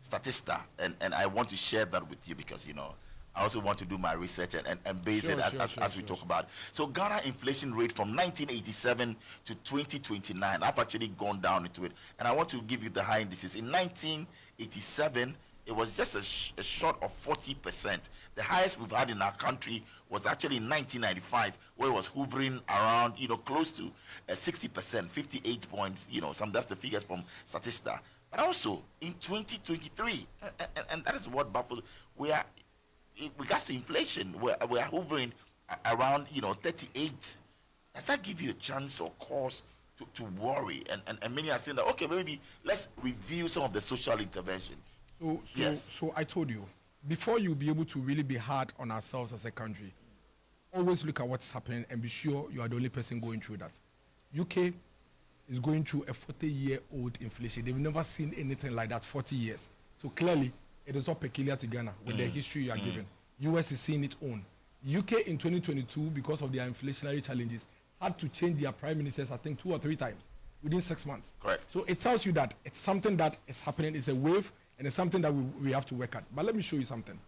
Statista, and I want to share that with you because, I also want to do my research and base it as we talk about it. So Ghana inflation rate from 1987 to 2029, I've actually gone down into it. And I want to give you the high indices. In 1987, it was just a short of 40%. The highest we've had in our country was actually in 1995, where it was hovering around, close to 60%, 58 points, that's the figures from Statista. But also in 2023, and that is what baffles, we are, in regards to inflation, we are hovering around 38. Does that give you a chance or cause to worry? And many are saying that, okay, maybe let's review some of the social interventions. So I told you, before you be able to really be hard on ourselves as a country, always look at what's happening and be sure you are the only person going through that. UK is going through a 40-year-old inflation. They've never seen anything like that, 40 years. So clearly, it is not peculiar to Ghana with the history you are given. US is seeing its own. UK in 2022, because of their inflationary challenges, had to change their prime ministers, I think, 2 or 3 times within 6 months. Correct. So it tells you that it's something that is happening, it's a wave, and it's something that we have to work at. But let me show you something.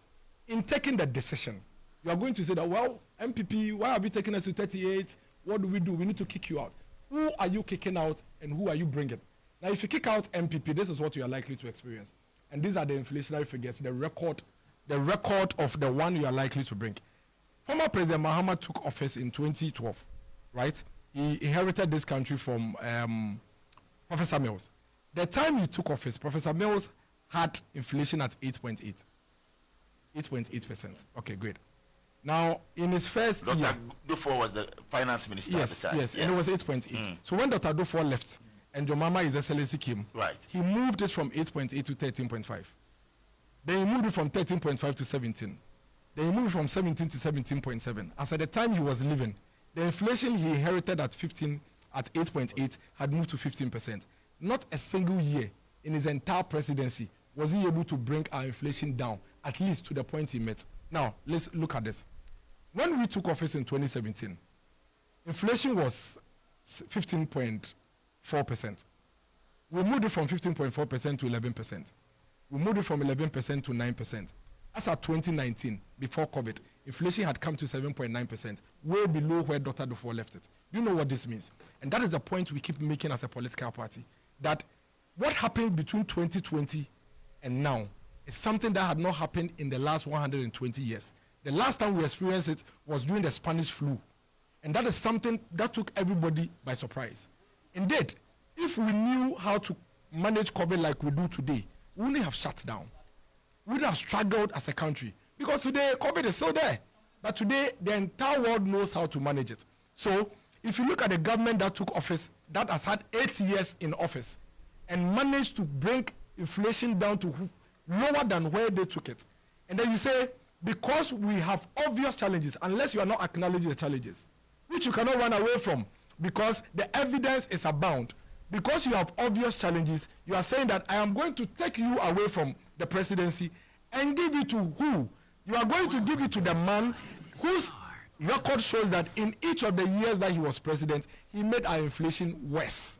In taking the decision, you are going to say that, well, MPP, why have you taken us to 38? What do? We need to kick you out. Who are you kicking out and who are you bringing? Now, if you kick out MPP, this is what you are likely to experience. And these are the inflationary figures, the record of the one you are likely to bring. Former President Mahama took office in 2012, right? He inherited this country from Professor Mills. The time he took office, Professor Mills had inflation at 8.8%. Okay, great. Now, in his first year... Dr. Dufour was the finance minister at the time. Yes, and it was 8.8. So when Dr. Dufour left, and John Mahama, His Excellency, came, right, he moved it from 8.8 to 13.5. Then he moved it from 13.5 to 17. Then he moved it from 17 to 17.7. As at the time he was leaving, the inflation he inherited at 8.8 had moved to 15%. Not a single year in his entire presidency was he able to bring our inflation down, at least to the point he met. Now, let's look at this. When we took office in 2017, inflation was 15.4%. We moved it from 15.4% to 11%. We moved it from 11% to 9%. As at 2019, before COVID, inflation had come to 7.9%, way below where Dr. Dufour left it. Do you know what this means? And that is the point we keep making as a political party, that what happened between 2020 and now is something that had not happened in the last 120 years. The last time we experienced it was during the Spanish flu. And that is something that took everybody by surprise. Indeed, if we knew how to manage COVID like we do today, we wouldn't have shut down. We would have struggled as a country. Because today, COVID is still there. But today, the entire world knows how to manage it. So, if you look at the government that took office, that has had 8 years in office, and managed to bring inflation down to lower than where they took it. And then you say, because we have obvious challenges, unless you are not acknowledging the challenges, which you cannot run away from, because the evidence is abound. Because you have obvious challenges, you are saying that I am going to take you away from the presidency and give it to who? You are going to give it to the man whose record shows that in each of the years that he was president, he made our inflation worse.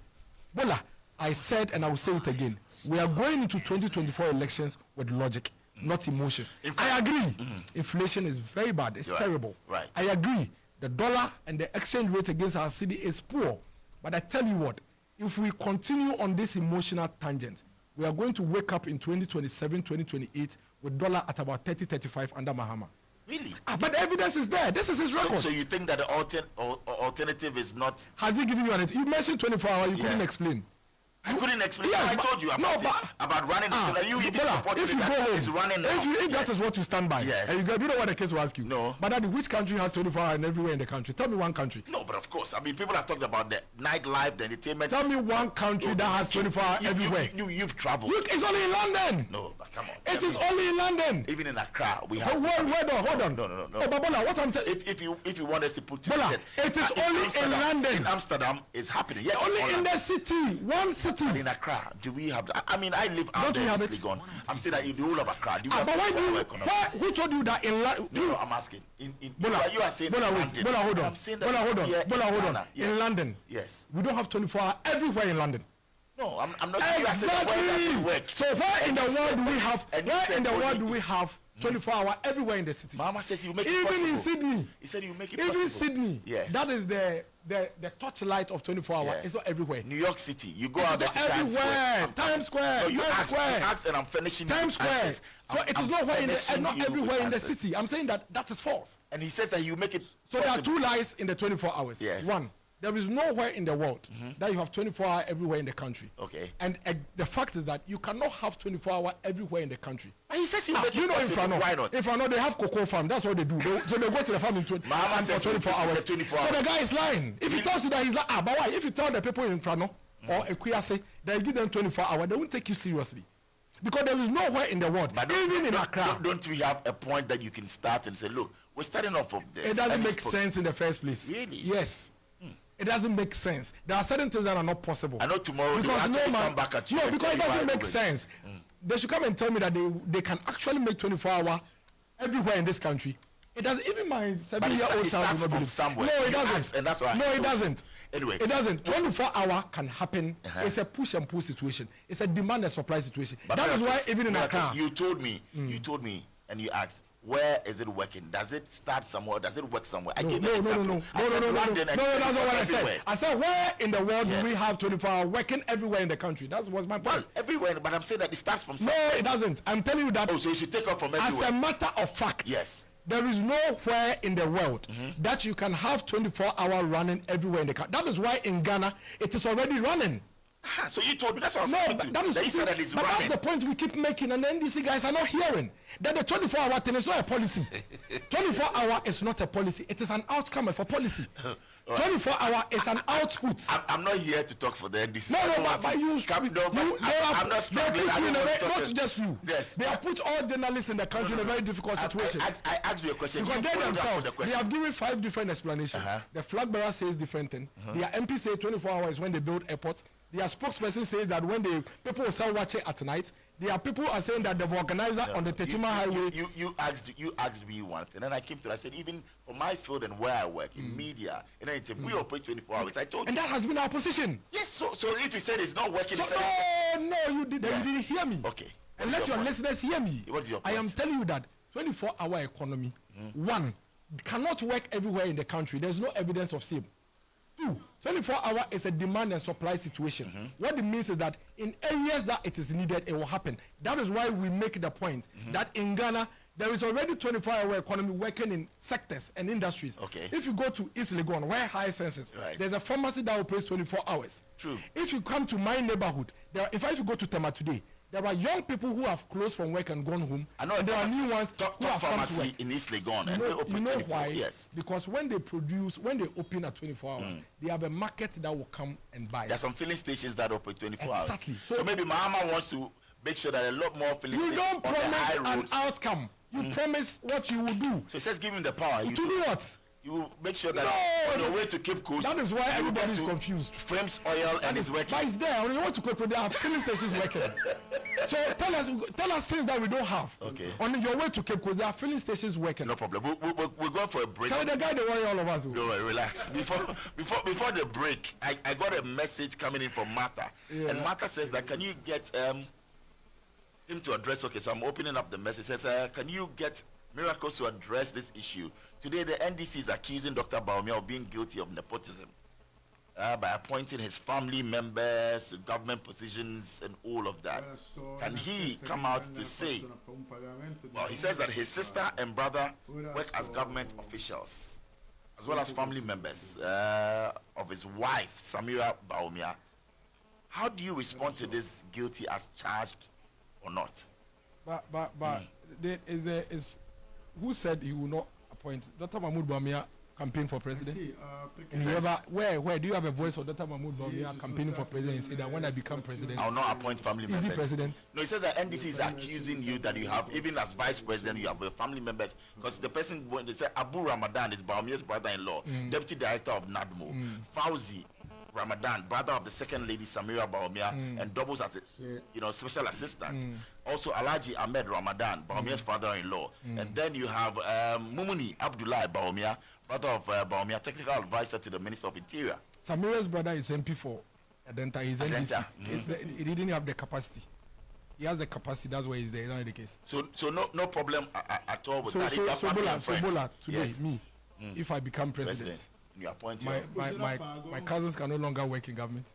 Bola, I said, and I will say it again, we are going into 2024 elections with logic, not emotions. I agree. Inflation is very bad. It's terrible. Right. I agree. The dollar and the exchange rate against our city is poor. But I tell you what, if we continue on this emotional tangent, we are going to wake up in 2027, 2028 with dollar at about 30, 35 under Mahama. Really? But the evidence is there. This is his record. So you think that the alternative is not... Has he given you an... You mentioned 24 hours, you couldn't explain. I couldn't explain. Yes, I told you about running the so that you even support if you go home, is running now. If that is what you stand by, yes. And you know what the case will ask you. No. But that, which country has 24 hours and everywhere in the country? Tell me one country. No, but of course. I mean, people have talked about the nightlife, the entertainment. Tell me one country that has 24 hours everywhere. You've traveled. Look, it's only in London. No, but come on. It is only in London. Even in Accra, we have... Hold on. No. Oh, but Bola, what I'm telling... If you want us to put... Bola, it is only in London. In Amsterdam, it's happening. Yes, only in the city. One city. And in Accra, do we have... I mean, I live out there in Legon. I'm saying that in the whole of Accra. But why do you... Who told you that in London... No, I'm asking. Bola, you are saying... Bola, hold on. I'm saying that... Bola, hold on. Yes. In London. Yes. We don't have 24 hours everywhere in London. No, I'm not saying exactly. So where in the world do we have... Where in the world do we have 24 hours everywhere in the city? Mama says you make it possible. Even in Sydney. He said you make it possible. Even Sydney. Yes. That is the torchlight of 24 hours. Yes. It's not everywhere. New York City. You go out there to Times Square. Times Square. No, you asked and I'm finishing Times Square. So it is not everywhere in the answers. city. I'm saying that is false. And he says that you make it So possible. there are two lies in the 24 hours. Yes. One, there is nowhere in the world that you have 24 hours everywhere in the country. Okay. And the fact is that you cannot have 24 hours everywhere in the country. And he says you make You it know, possible. Why not? If I know they have cocoa farm, that's what they do. So they go to the farm in 24 hours. 24 So the guy is lying. If he tells you that he's like, but why? If you tell the people in Fano or Equiase, they give them 24 hours, they won't take you seriously. Because there is nowhere in the world, even in Accra. Don't we have a point that you can start and say, look, we're starting off of this. It doesn't make sense in the first place. Really? Yes. It doesn't make sense. There are certain things that are not possible. I know tomorrow they will actually come back at you. No, because it doesn't make sense. They should come and tell me that they can actually make 24 hours everywhere in this country. It doesn't. Even my 7-year-old child will not believe. Somewhere. No, it doesn't. And that's why. No, it doesn't. Anyway, it doesn't. 24 hours can happen. It's a push and pull situation. It's a demand and supply situation. But that is why even in Accra, you told me, and you asked, where is it working? Does it start somewhere? Does it work somewhere? I gave you an example. No, that's not what I said. I said, where in the world do we have 24 hours working everywhere in the country? That was my point. Well, everywhere, but I'm saying that it starts from somewhere. No, it doesn't. I'm telling you that. Oh, so you should take off from everywhere. As a matter of fact, yes. There is nowhere in the world that you can have 24 hours running everywhere in the country. That is why in Ghana, it is already running. So you told me, that's what I was saying to. That is but that's the point we keep making, and the NDC guys are not hearing that the 24-hour thing is not a policy. 24 hours is not a policy. It is an outcome of a policy. 24 hours is an output. I'm not here to talk for the NDC. No, but you I'm not struggling. Not just you. Yes. They have put all journalists in the country in a very difficult situation. I asked you a question. Because they themselves, they have given 5 different explanations. The flag bearer says different thing. Their MP say 24 hours when they build airports. Their spokesperson says that when people will sell watch at night, there are people are saying that the organizer on the Techima Highway. You asked me one thing, and I came to. I said even for my field and where I work in media, and anything, we operate 24 hours. I told you, and that has been our position. Yes. So if you said it's not working, so no, you didn't hear me. Okay. And let your listeners hear me. What is your point? I am telling you that 24-hour economy, one, cannot work everywhere in the country. There's no evidence of same. 2, 24-hour is a demand and supply situation. What it means is that in areas that it is needed, it will happen. That is why we make the point that in Ghana, there is already 24-hour economy working in sectors and industries. Okay. If you go to East Legon, where high census, there's a pharmacy that operates 24 hours. True. If you come to my neighborhood, if you go to Tema today, there are young people who have closed from work and gone home. I know. And there are new ones top who have come to work. In East Legon, you and know, they open 24. Why? Yes. Because when they open at 24 hours, they have a market that will come and buy. There's some filling stations that operate 24 hours. Exactly. So maybe Mahama wants to make sure that a lot more filling stations. You don't on promise the high an roads. outcome. You promise what you will do. So it says give him the power. To do what? You make sure that on your way to Cape Coast. That is why everybody is confused. Frames oil and is working. But it's there. When you want to Cape Coast, there are filling stations working. So tell us things that we don't have. Okay. On your way to Cape Coast, there are filling stations working. No problem. We're going for a break. So the guy they worry all of us. Don't worry, relax. Before the break, I got a message coming in from Martha, and Martha says that can you get him to address? Okay, so I'm opening up the message. It says can you get Miracles to address this issue? Today, the NDC is accusing Dr. Bawumia of being guilty of nepotism by appointing his family members to government positions and all of that. Can he come out to say? Well, he says that his sister and brother work as government officials, as well as family members of his wife, Samira Bawumia. How do you respond to this guilty as charged or not? But there is who said he will not appoint Dr. Mahmoud Bawumia campaign for president? Where do you have a voice for Dr. Mahmoud Bawumia campaigning for president? He said that when I become president, I will not appoint family members. Is he president? No, he says that NDC is accusing you that you have, even as vice president, you have family members. Because the person, when they say Abu Ramadan is Bawumia's brother-in-law, deputy director of NADMO, Fauzi Ramadan, brother of the second lady Samira Bawumia, and doubles as a special assistant. Also Alhaji Ahmed Ramadan, Bawumia's father-in-law. And then you have Mumuni Abdullah Bawumia, brother of Bawumia, technical advisor to the Minister of Interior. Samira's brother is MP for Adenta. He's NDC. He didn't have the capacity. He has the capacity. That's why he's there. It's not the case. So no problem at all with that. So Bola, today, me, if I become president. You appoint my cousins can no longer work in government,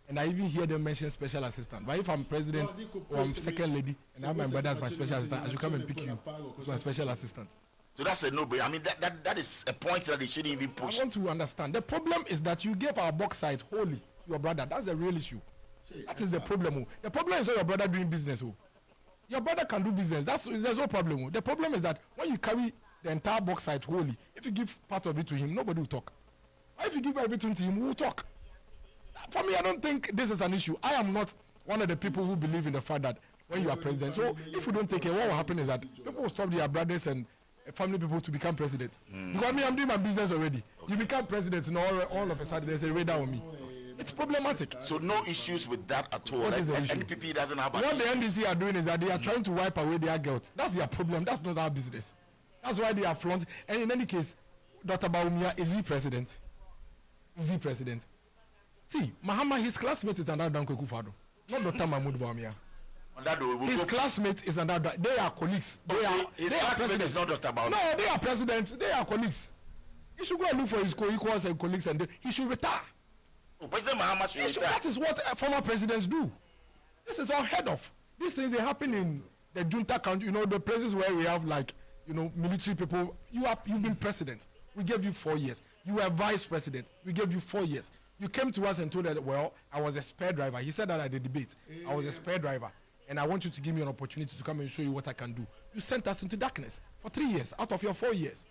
and I even hear them mention special assistant. But if I'm president or I'm second lady and I have my brother as my special assistant, I should come and pick you as my special assistant. So that's a no-brainer. I mean, that is a point that they shouldn't even push. I want to understand. The problem is that you gave our bauxite wholly to your brother. That's the real issue. That is the problem. The problem is not your brother doing business. Your brother can do business. There's no problem. The problem is that when you carry the entire bauxite wholly, if you give part of it to him, nobody will talk. Or if you give everything to him, we will talk. For me, I don't think this is an issue. I am not one of the people who believe in the fact that when you are president, so if you don't take care, what will happen is that people will stop their brothers and family people to become president. Because me, I'm doing my business already. You become president, and all of a sudden there's a radar on me. It's problematic. So no issues with that at all. What is the issue? NPP doesn't have. What the NDC are doing is that they are trying to wipe away their guilt. That's their problem. That's not our business. That's why they are front. And in any case, Dr. Bawumia, is he president? Is he president? See, Mahama, his classmate is Nana Danko Akufo-Addo, not Dr. Mahmoud Bawumia. His classmate is Nana. They are colleagues. His classmate is not Dr. Bawumia. No, they are presidents. They are colleagues. He should go and look for his co-equals and colleagues, and he should retire. President Mahama should retire. That is what former presidents do. This is unheard of. These things, they happen in the junta country. The places where we have military people. You've been president. We gave you 4 years. You were vice president. We gave you 4 years. You came to us and told us, well, I was a spare driver. He said that at the debate. I was a spare driver. And I want you to give me an opportunity to come and show you what I can do. You sent us into darkness for 3 years out of your 4 years.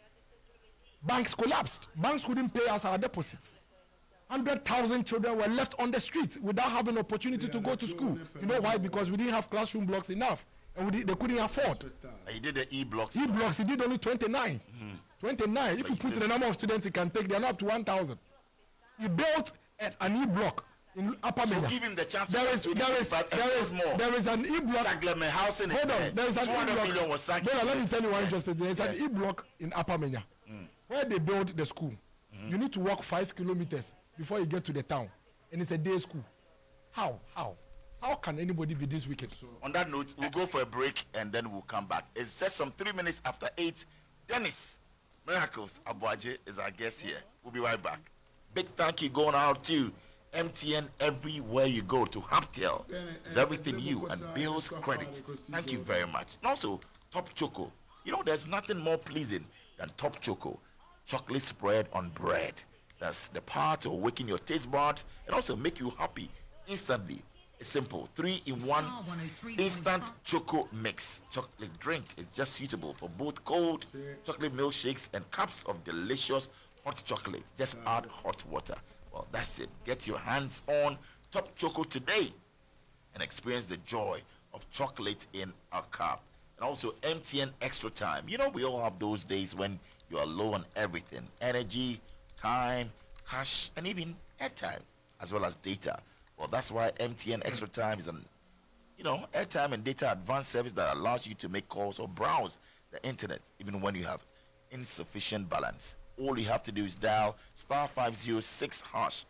Banks collapsed. Banks couldn't pay us our deposits. 100,000 children were left on the street without having an opportunity to go to school. You know why? Because we didn't have classroom blocks enough. And they couldn't afford. He did the E-blocks. E-blocks, he did only 29. 29. If you put the number of students he can take, they are not up to 1,000. He built an E-block in Upper So Menya. give him the chance to There is an E-block. Sagleme house in Hold on, there is an 200 E-block. million was sacked. Brother, let me tell you one interesting. There is an E-block in Upper Menya where they built the school. You need to walk 5 kilometers before you get to the town, and it's a day school. How can anybody be this wicked? On that note, we'll go for a break and then we'll come back. It's just some 3 minutes after 8. Dennis Miracles Aboagye is our guest here. We'll be right back. Big thank you going out to MTN everywhere you go, to Haptel. It's everything you and Bill's credit. Thank you very much. And also, Top Choco. You know, there's nothing more pleasing than Top Choco. Chocolate spread on bread. That's the power to awaken your taste buds and also make you happy instantly. It's simple. 3-in-1 instant choco mix. Chocolate drink is just suitable for both cold chocolate milkshakes and cups of delicious hot chocolate. Just add hot water. Well, that's it. Get your hands on Top Choco today and experience the joy of chocolate in a cup. And also MTN Extra Time. You know, we all have those days when you are low on everything. Energy, time, cash, and even airtime, as well as data. Well, that's why MTN Extra Time is an, airtime and data advanced service that allows you to make calls or browse the internet even when you have insufficient balance. All you have to do is dial *506#,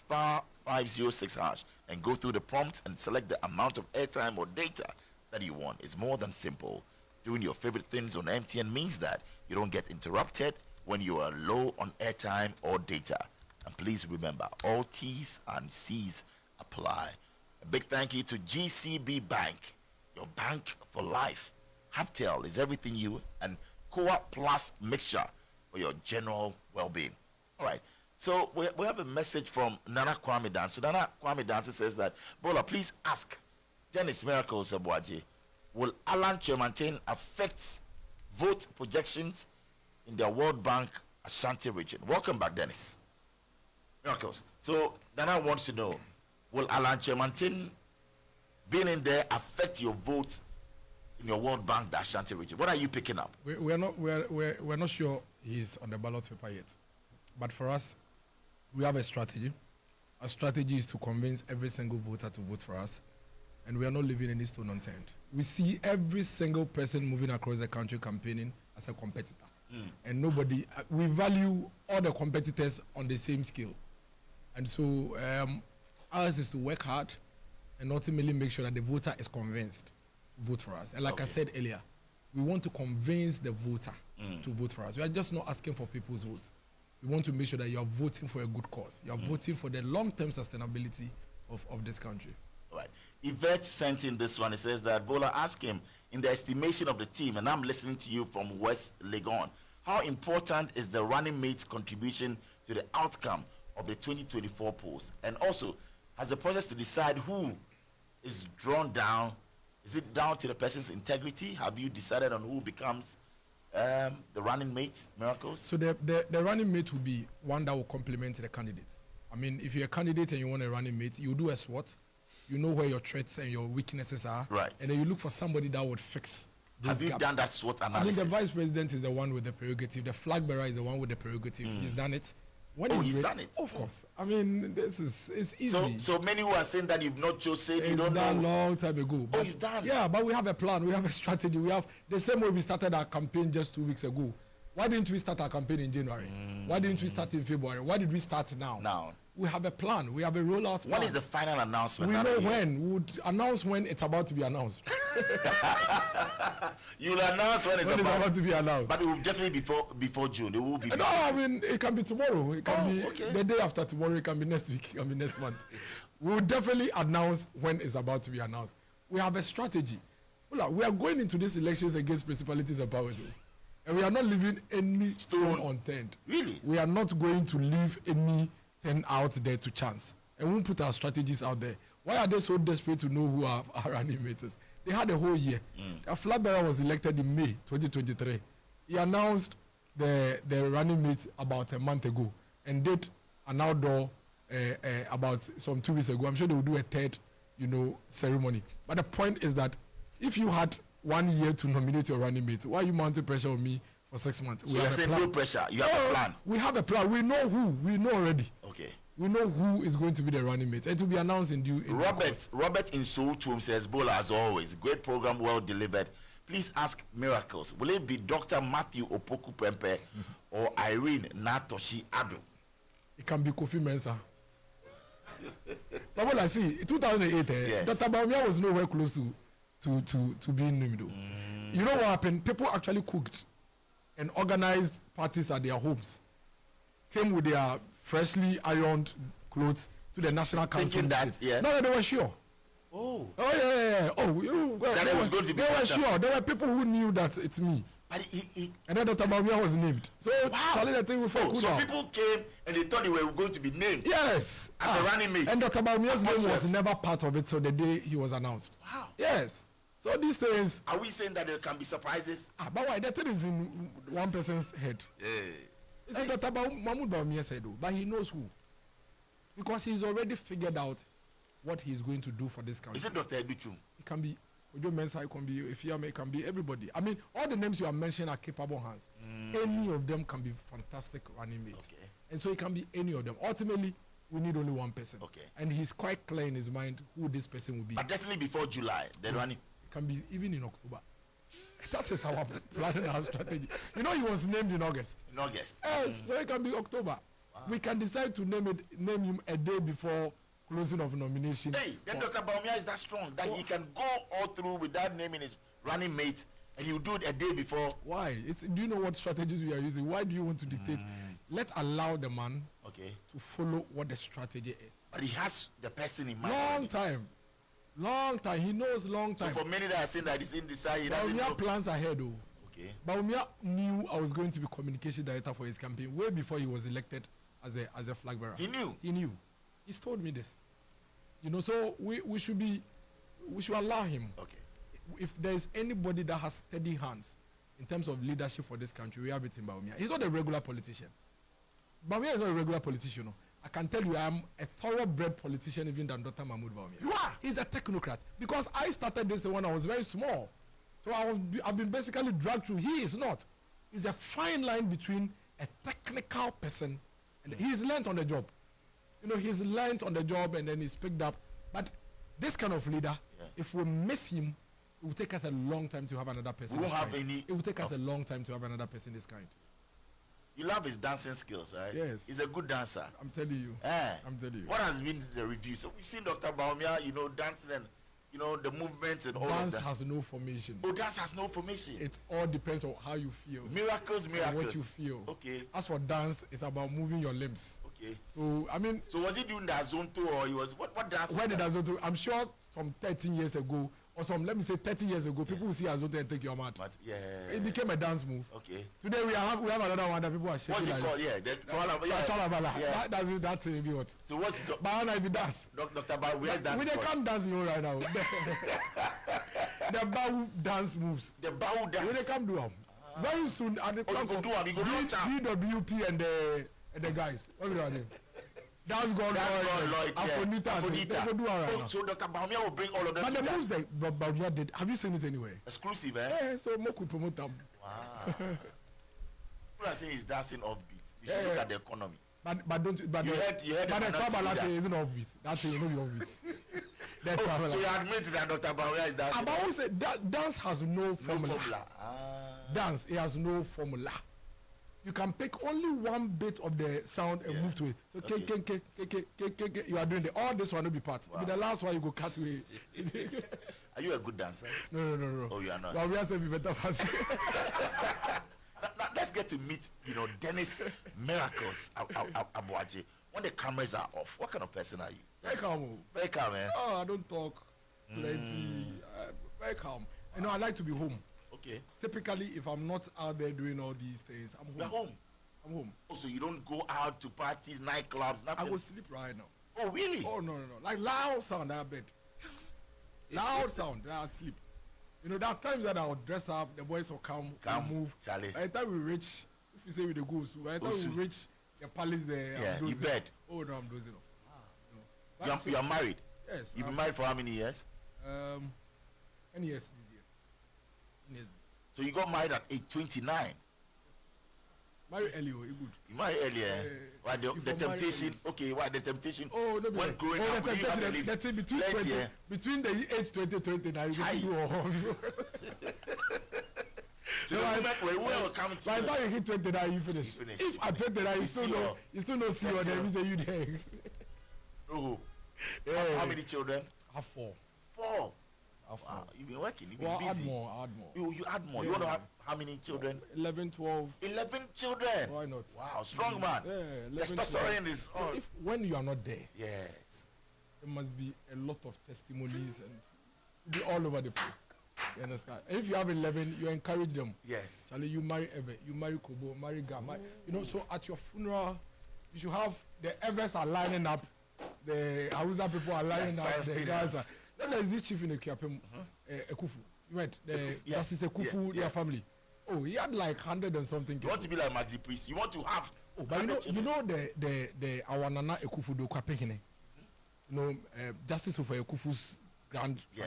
*506#, and go through the prompts and select the amount of airtime or data that you want. It's more than simple. Doing your favorite things on MTN means that you don't get interrupted when you are low on airtime or data. And please remember, all T's and C's apply. A big thank you to GCB Bank, your bank for life. Haptel is everything you and Coa Plus mixture for your general well-being. All right. So we have a message from Nana Kwame Dan. So Nana Kwame Dan says that, Bola, please ask Dennis Miracles Aboagye, will Alan Kyerematen affect vote projections in the World Bank Ashanti region? Welcome back, Dennis. Miracles. So Nana wants to know, will Alan Kyerematen being in there affect your votes in your World Bank, the Ashanti region? What are you picking up? We're not sure he's on the ballot paper yet, but for us, we have a strategy. Our strategy is to convince every single voter to vote for us, and we are not leaving any stone unturned. We see every single person moving across the country campaigning as a competitor, and nobody. We value all the competitors on the same scale, and so ours is to work hard and ultimately make sure that the voter is convinced to vote for us. And like I said earlier, we want to convince the voter to vote for us. We are just not asking for people's votes. We want to make sure that you are voting for a good cause. You are voting for the long-term sustainability of this country. All right. Yvette sent in this one. It says that Bola asked him, in the estimation of the team, and I'm listening to you from West Legon, how important is the running mate's contribution to the outcome of the 2024 polls? And also, has the process to decide who is drawn down, is it down to the person's integrity? Have you decided on who becomes the running mate, Miracles? So the running mate will be one that will complement the candidate. I mean, if you're a candidate and you want a running mate, you do a SWOT. You know where your threats and your weaknesses are. Right. And then you look for somebody that would fix those Have you gaps. done that SWOT analysis? I mean, the vice president is the one with the prerogative. The flag bearer is the one with the prerogative. He's done it. When he's done it? Of course. I mean, it's easy. So many who are saying that you've not chosen, you don't know. It's done a long time ago. But he's done. Yeah, but we have a plan. We have a strategy. We have the same way we started our campaign just 2 weeks ago. Why didn't we start our campaign in January? Why didn't we start in February? Why did we start now? Now. We have a plan. We have a rollout plan. When is the final announcement? We know when. We would announce when it's about to be announced. You'll announce when it's about to be announced. But it will definitely before June. It will be. No, I mean, it can be tomorrow. It can be okay. the day after tomorrow. It can be next week. It can be next month. We will definitely announce when it's about to be announced. We have a strategy. We are going into these elections against principalities and powers. And we are not leaving any stone unturned. Really? We are not going to leave anything out there to chance. And we'll put our strategies out there. Why are they so desperate to know who are our running mates? They had a whole year. A flag bearer was elected in May 2023. He announced the running mate about a month ago and did an outdoor about some 2 weeks ago. I'm sure they will do a third, ceremony. But the point is that if you had 1 year to nominate your running mate, why are you mounting pressure on me for 6 months? So you're saying no pressure. You have a plan. We have a plan. We know who. We know already. Okay. We know who is going to be the running mate. It will be announced in due. Robert in Seoul says, Bola, as always, great program, well delivered. Please ask miracles. Will it be Dr. Matthew Opoku Pempe or Irene Natoshi Ado? It can be Kofi Mensah. But what I see, 2008, yes. Dr. Bawumia was nowhere close to being named. You know what happened? People actually cooked and organized parties at their homes. Came with their freshly ironed clothes to the National Council. Thinking that, yeah. No, they were sure. Oh. Oh, yeah. Oh, that it was going to be. They were sure. There were people who knew that it's me. But and then Dr. Bawumia was named. So, wow. Charlie, the thing so people came and they thought they were going to be named. Yes. As a running mate. And Dr. Bawumia's name was never part of it till the day he was announced. Wow. Yes. So these things. Are we saying that there can be surprises? But why? The thing is in one person's head. It's Dr. Mahmoud Bawumia's head, but he knows who. Because he's already figured out what he's going to do for this country. Is it Dr. Educhum? It can be Ojo Mensah, it can be Efiame, it can be everybody. I mean, all the names you are mentioning are capable hands. Any of them can be fantastic running mates. Okay. And so it can be any of them. Ultimately, we need only one person. Okay. And he's quite clear in his mind who this person will be. But definitely before July, the running. It can be even in October. That is our plan and our strategy. You know, he was named in August. In August. Yes, so it can be October. Wow. We can decide to name him a day before closing of nomination. Hey, then Dr. Bawumia is that strong that he can go all through without naming his running mate, and you do it a day before. Why? Do you know what strategies we are using? Why do you want to dictate? Let's allow the man to follow what the strategy is. But he has the person in mind. Long time. He knows long time. So for many that are saying that he's indecisive, he doesn't know. Plans ahead, though. Okay. Bawumia knew I was going to be communication director for his campaign way before he was elected as a flag bearer. He knew. He's told me this. You know, so we should allow him. Okay. If there is anybody that has steady hands in terms of leadership for this country, we have it in Bawumia. He's not a regular politician. Bawumia is not a regular politician. No. I can tell you I am a thoroughbred politician even than Dr. Mahmoud Bawumia. You are? He's a technocrat. Because I started this when I was very small. So I've been basically dragged through. He is not. He's a fine line between a technical person and he's learned on the job. You know, he's learned on the job and then he's picked up. But this kind of leader, if we miss him, it will take us a long time to have another person. We won't have any. It will take us a long time to have another person this kind. You love his dancing skills, right? Yes. He's a good dancer. I'm telling you. I'm telling you. What has been the review? So we've seen Dr. Bawumia, you know, dancing and, you know, the movements and all of that. Dance has no formation. Oh, dance has no formation. It all depends on how you feel. Miracles. What you feel. Okay. As for dance, it's about moving your limbs. Okay. So, I mean. So was he doing that zone 2 or he was, what dance? When did Azonto? I'm sure some 13 years ago, or some, let me say 30 years ago, people will see Azonto and take your mad. It became a dance move. Okay. Today we have another one that people are shaking. What's it called? That's what. So what's the Bahana if you dance? Dr. Bawu, where's dance? We can't dance you right now. The Bawu dance moves. The Bawu dance. We they come do them. Very soon at the BWP and the guys. What are they? That's gone. Lloyd. Afonita. They do all right. So Dr. Bawumia will bring all of them. But the moves that Bawumia did, have you seen it anywhere? Exclusive, eh? Yeah, so more could promote them. Wow. People are saying he's dancing offbeat. You should look at the economy. But don't. But you heard the Trabalate isn't offbeat. That's it. You know the offbeat. So you admit that Dr. Bawumia is dancing. But I always say that dance has no formula. Dance, it has no formula. You can pick only one bit of the sound and move to it. So K, you are doing all this one will be part. Wow. The last one you go cut away. Are you a good dancer? No. Oh, you are not. But we are saying be better fast. Now, let's get to meet, you know, Dennis Miracles Aboagye. When the cameras are off, what kind of person are you? Very calm. Very calm, eh? Oh, I don't talk plenty. Very calm. You know, I like to be home. Okay. Typically, if I'm not out there doing all these things, I'm home. You're home? I'm home. Oh, so you don't go out to parties, nightclubs, nothing? I will sleep right now. Oh, really? Oh, no. Like loud sound, I bed. Loud sound, I sleep. You know, there are times that I'll dress up, the boys will come move. Charlie. By the time we reach, if you say we the go, so by the time we reach the palace there, I'm dozing. You bed. Oh, no, I'm dozing off. No. You are married? Yes. You've been married for how many years? 10 years this year. 10 years. So you got married at age 29. Marry early, oh, good. You marry earlier. Why the temptation? Okay, why the temptation? Oh, no, when growing up, the temptation. Let's say between the age 20 now, you can do all. So the will come to. By the time you hit 20 now, you finish. If at 20 now, you still don't see what they say you there. Oh, how many children? I have 4. 4. Wow, you've been working. You've been busy. Add more. You add more. You want to have how many children? 11, 12. 11 children. Why not? Wow, strong man. Testosterone is on. If when you are not there, yes, there must be a lot of testimonies and be all over the place. You understand? And if you have 11, you encourage them. Yes. Charlie, you marry Eve, you marry Kobo, marry Gama. You know, so at your funeral, you should have the Evers are lining up, the Hausa people are lining up, the guys are. Then there's this chief in Ekuapem, Ekufu. You went the Justice Ekufu, their family. Oh, he had like 100 and something. You want to be like Maxi Priest. You want to have. Oh, but you know the our Nana Ekufu do Kwapehine. You know, Justice for Ekufu's grandfather. Yeah.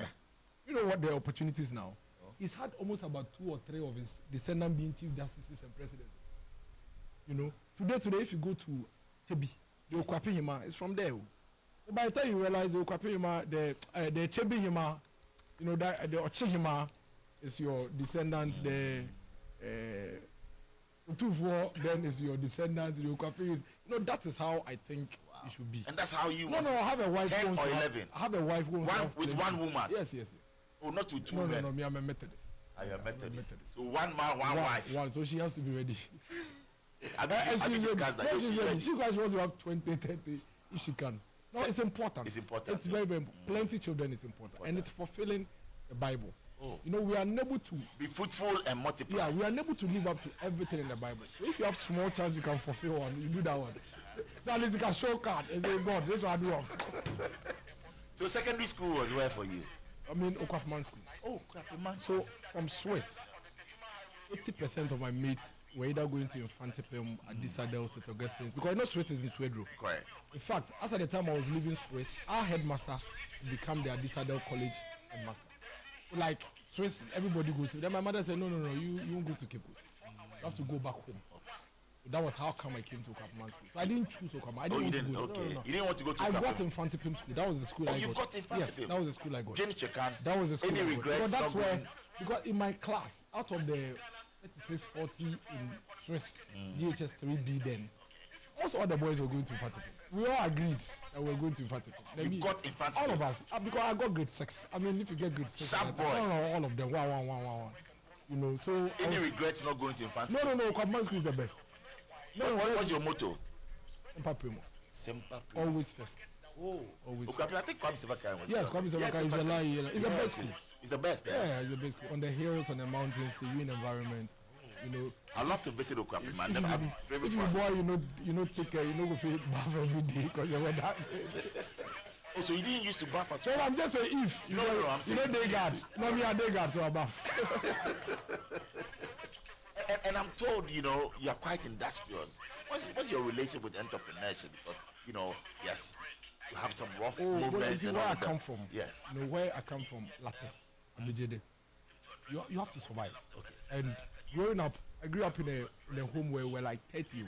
You know what the opportunities now? Oh. He's had almost about 2 or 3 of his descendants being chief justices and presidents. You know, today if you go to Chebi, the Okwapehima is from there. By the time you realize the Okwapehima, the Chebihima, you know, that the Ochehima is your descendants. The Utufuo then is your descendants. The Okwapehima, you know, that is how I think it should be. And that's how you. No, I have a wife. 10 or 11. I have a wife with one woman. Yes. Oh, not with 2 men. No, me, I'm a Methodist. I am Methodist. So one man, one wife. One, so she has to be ready. Have you discussed that? She wants to have 20, 30 if she can. No, it's important. It's important. It's very, very important. Plenty children is important. And it's fulfilling the Bible. Oh. You know, we are unable to be fruitful and multiply. Yeah, we are unable to live up to everything in the Bible. So if you have small chance, you can fulfill one. You do that one. So at least you can show card and say, God, this one I do. So secondary school was where for you? I mean, Okwapman School. Oh, Okwapman. So from Swiss, 80% of my mates were either going to Infantipem, Adisadel, St. Augustine's, because I know Swiss is in Swedro. Correct. In fact, as at the time I was leaving Swiss, our headmaster became the Adisadel College headmaster. Like Swiss, everybody goes to. Then my mother said, no, you won't go to Cape Coast. You have to go back home. So that was how come I came to Okwapman School. So I didn't choose Okwapman. I didn't want to go. Okay. No. You didn't want to go to I Okwapman. got Infantipem School. That was the school I got. You got Infantipem? Yes, that was the school I got. That was the school Any regrets? Because that's where, because in my class, out of the 3640 in Swiss DHS 3B then, most all the boys were going to Infantipem. We all agreed that we were going to Infantipem. You got Infantipem? All of us. Because I got grade 6. I mean, if you get grade 6. Sharp boy. All of them. One. You know, so. Any regrets not going to Infantipem? No. Okwapman School is the best. What was your motto? Semper Primus. Semper Primus. Always first. Oh. Always Okwapman, I think Kwame Sevakai was. Yes, Kwame Sevakai is the line. It's the best school. It's the best. Yeah, it's the best school. On the hills, on the mountains, serene environment. You know, I love to visit Okwapman, man. If you boy, you know, take care, you know, go feel bath every day because you were that. Oh, so you didn't used to bath as well? So I'm just saying if. No, I'm saying. You know, day guard. No, me a day guard, so I bath. And I'm told, you know, you are quite industrious. What's your relationship with entrepreneurship? Because, you know, yes, you have some rough moments. Where I come from. Yes. You know, where I come from, Latte, Aboagye. You have to survive. Okay. And growing up, I grew up in a home where we're like 30.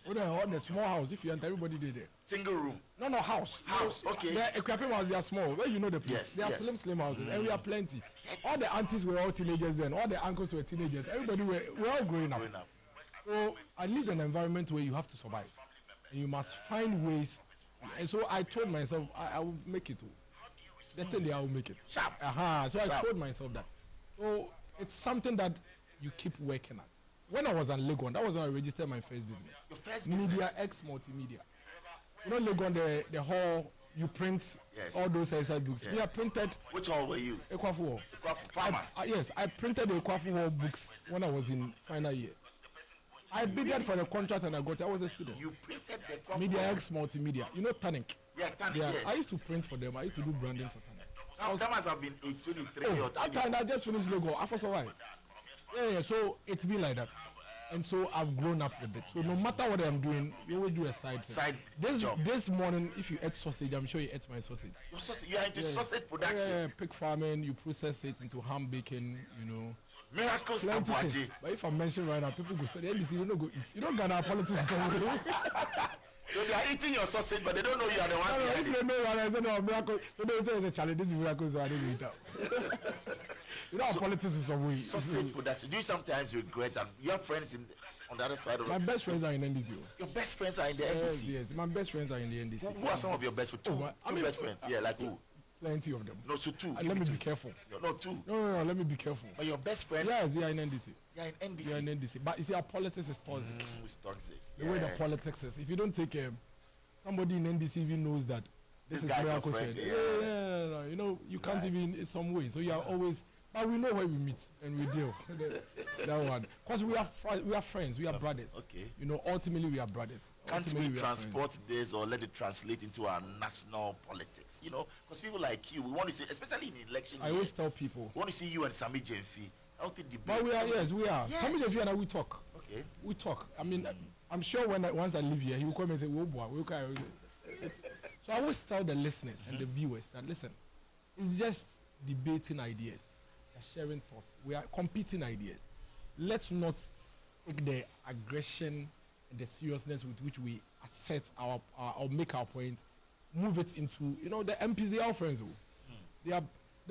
30? On the small house, if you enter, everybody did there. Single room? No, house. House, okay. The Ekwapem houses, they are small. Well, you know the place. Yes, they are slim houses, and we are plenty. All the aunties were all teenagers then. All the uncles were teenagers. Everybody we're all growing up. So I lived in an environment where you have to survive. And you must find ways. And so I told myself, I will make it. Definitely I will make it. Sharp. So I told myself that. So it's something that you keep working at. When I was in Legon, that was when I registered my first business. Your first business? Media X Multimedia. You know Legon, the hall, you print all those inside books. Yes. We are printed. Which hall were you? Ekwafu Hall. Ekwafu Farmer? Yes, I printed the Ekwafu Hall books when I was in final year. I bid for the contract and I got it. I was a student. You printed the Ekwafu Media X Multimedia. You know Tonic? Yeah, Tonic, yes. I used to print for them. I used to do branding for Tonic. That must have been age 23 or 20. That time I just finished Lego. I survived. Yeah, so it's been like that. And so I've grown up with it. So no matter what I'm doing, you always do a side job. This morning, if you ate sausage, I'm sure you ate my sausage. You are into sausage production? Yeah, pig farming, you process it into ham bacon, you know. Miracles Plenty things. Aboagye. But if I mention right now, people go study NDC, you don't go eat. You don't Ghana politics is somewhere. So they are eating your sausage, but they don't know you are the one behind If it. they know what I said, no, miracle. So they tell you the challenge, this is miracle, so I didn't eat out. You know, politics is some way. Sausage production. Do you sometimes regret that you have friends on the other side of My best friends are in NDC. Your best friends are in the Yes, NDC. yes. My best friends are in the NDC. Who are some of your best friends? Two best friends. Yeah, like who? Plenty of them. No, so two. Let me be careful. No, two. No, let me be careful. But your best friends? Yes, they are in NDC. They are in NDC. They are in NDC. But you see, our politics is toxic. It's toxic. The way the politics is. If you don't take somebody in NDC even knows that this is guy's your miracle friend, friend. yeah. No. You know, you can't even in some way. So you are always. But we know where we meet and we deal. That one. Because we are friends. We are brothers. Okay. You know, ultimately we are brothers. Can't Ultimately, we are transport friends. this or let it translate into our national politics? You know, because people like you, we want to see, especially in election I year, always tell people. we want to see you and Sammy Gyafy healthy debate. But we are, yes, we are. Yes. Some of you and I, we talk. Okay. We talk. I mean, I'm sure once I leave here, he will come and say, "Oh boy, we okay." So I always tell the listeners and the viewers that listen, it's just debating ideas, we are sharing thoughts, we are competing ideas. Let's not take the aggression and the seriousness with which we assert our or make our point, move it into the MPs. They are all friends. There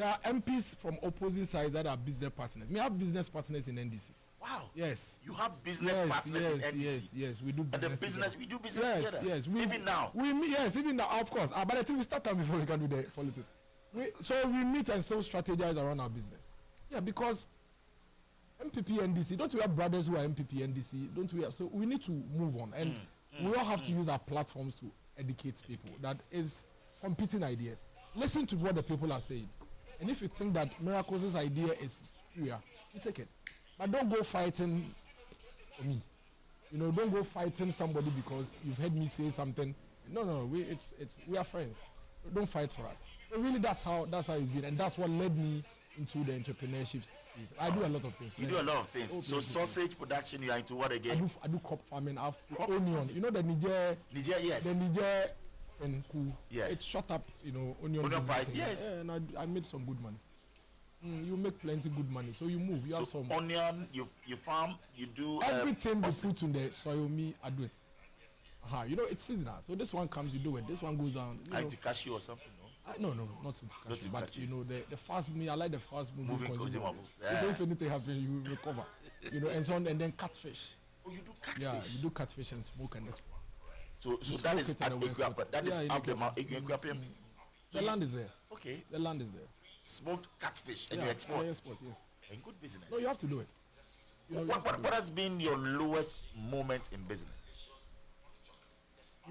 are MPs from opposing sides that are business partners. We have business partners in NDC. Wow. Yes. You have business partners in NDC. Yes, we do business. We do business together. Yes, even now. Even now, of course. But I think we start time before we can do the politics. So we meet and still strategize around our business. Yeah, because MPP NDC, don't we have brothers who are MPP NDC? Don't we have? So we need to move on, and we all have to use our platforms to educate people. That is competing ideas. Listen to what the people are saying, and if you think that Miracles' idea is superior, you take it. But don't go fighting for me. Don't go fighting somebody because you've heard me say something. No. We are friends. Don't fight for us. But really, that's how it's been, and that's what led me into the entrepreneurship space. I do a lot of things. You do a lot of things. So sausage production, you are into what again? I do crop farming. I have onion. You know the Niger. Yes. The Niger and cool. Yeah. It's shot up. Onion price. Yes. Yeah, and I made some good money. You make plenty good money, so you move. You have some onion. You farm. You do everything you put in the soil. I do it. It's seasonal. So this one comes, you do it. This one goes down. Like to cashew or something, no? No, not to cashew. But the fast moving. I like the fast moving consumables. Yeah. So if anything happens, you will recover. And so on, and then catfish. Oh, you do catfish? Yeah, you do catfish and smoke and export. So that is at Equiapa. That is up the mountain. The land is there. Okay. The land is there. Smoked catfish and you export. I export, yes. And good business. No, you have to do it. What has been your lowest moment in business?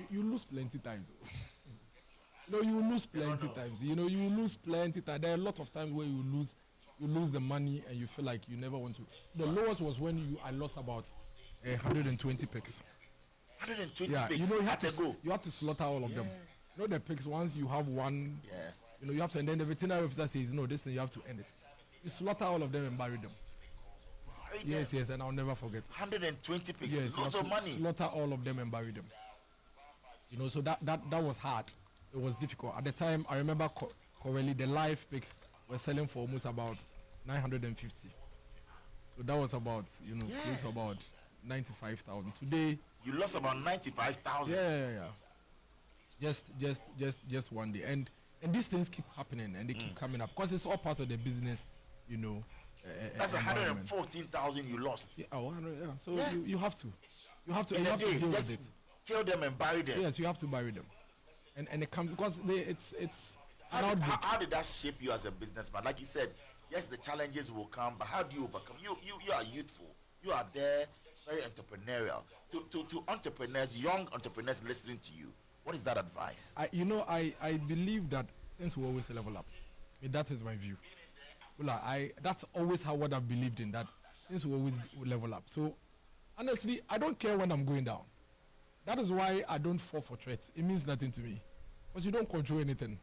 You lose plenty times. You lose plenty times. You lose plenty times. There are a lot of times where you lose the money and you feel like you never want to. The lowest was when I lost about 120 pigs. 120 yeah, pigs. You have to slaughter all of them. The pigs, once you have one. Yeah. You have to, and then the veterinary officer says, no, this thing you have to end it. You slaughter all of them and bury them. Yes, and I'll never forget. 120 pigs. Yes, lots of money. Slaughter all of them and bury them. So that was hard. It was difficult. At the time, I remember correctly, the live pigs were selling for almost about 950. So that was about, close to about 95,000. Today, you lost about 95,000. Yeah. Just one day. And these things keep happening and they keep coming up because it's all part of the business, That's 114,000 you lost. Yeah, 100, yeah. So you have to. You have to deal with it. Kill them and bury them. Yes, you have to bury them. And it comes because it's how did that shape you as a businessman? Like you said, yes, the challenges will come, but how do you overcome? You are youthful. You are there, very entrepreneurial. To entrepreneurs, young entrepreneurs listening to you, what is that advice? I believe that things will always level up. That is my view. That's always what I've believed in, that things will always level up. So honestly, I don't care when I'm going down. That is why I don't fall for threats. It means nothing to me because you don't control anything.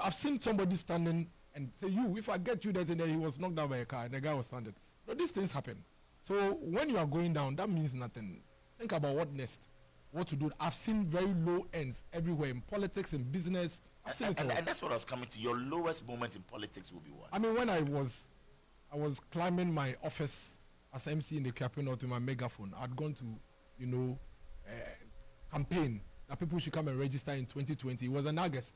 I've seen somebody standing and say, if I get you that, and then he was knocked down by a car and the guy was standing. These things happen. So when you are going down, that means nothing. Think about what next, what to do. I've seen very low ends everywhere in politics, in business. I've seen it all. And that's what I was coming to. Your lowest moment in politics will be what? I mean, when I was I was climbing my office as MC in the Capital North with my megaphone. I'd gone to, campaign that people should come and register in 2020. It was in August.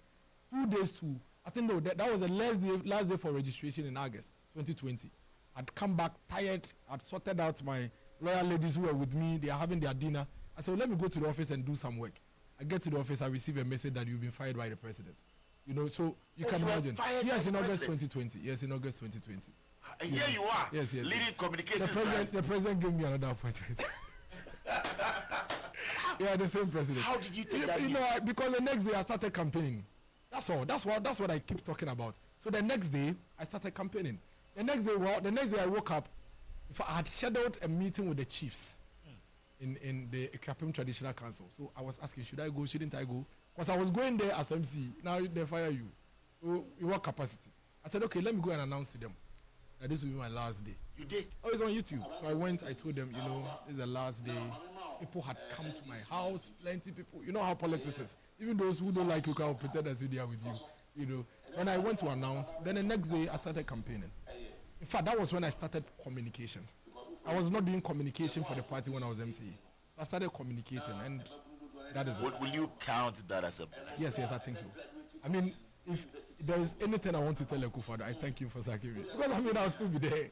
2 days to, I think no, that was the last day for registration in August 2020. I'd come back tired. I'd sorted out my loyal ladies who were with me. They are having their dinner. I said, let me go to the office and do some work. I get to the office, I receive a message that you've been fired by the president. So you can imagine. Yes, in August 2020. Yes, in August 2020. And here you are, yes, leading communications. The president gave me another appointment. Yeah, the same president. How did you take that? Because the next day I started campaigning. That's all. That's what I keep talking about. So the next day I started campaigning. The next day I woke up. I had scheduled a meeting with the chiefs in the Ekapim Traditional Council. So I was asking, should I go? Shouldn't I go? Because I was going there as MC. Now they fire you. So in what capacity? I said, okay, let me go and announce to them that this will be my last day. You did? Oh, it's on YouTube. So I went, I told them, this is the last day. People had come to my house, plenty people. You know how politics is. Even those who don't like you can pretend as if they are with you. When I went to announce, then the next day I started campaigning. In fact, that was when I started communication. I was not doing communication for the party when I was MC. So I started communicating, and that is it. Will you count that as a blessing? Yes, I think so. I mean, if there is anything I want to tell Ekufado, I thank him for sacking me. Because I'll still be there.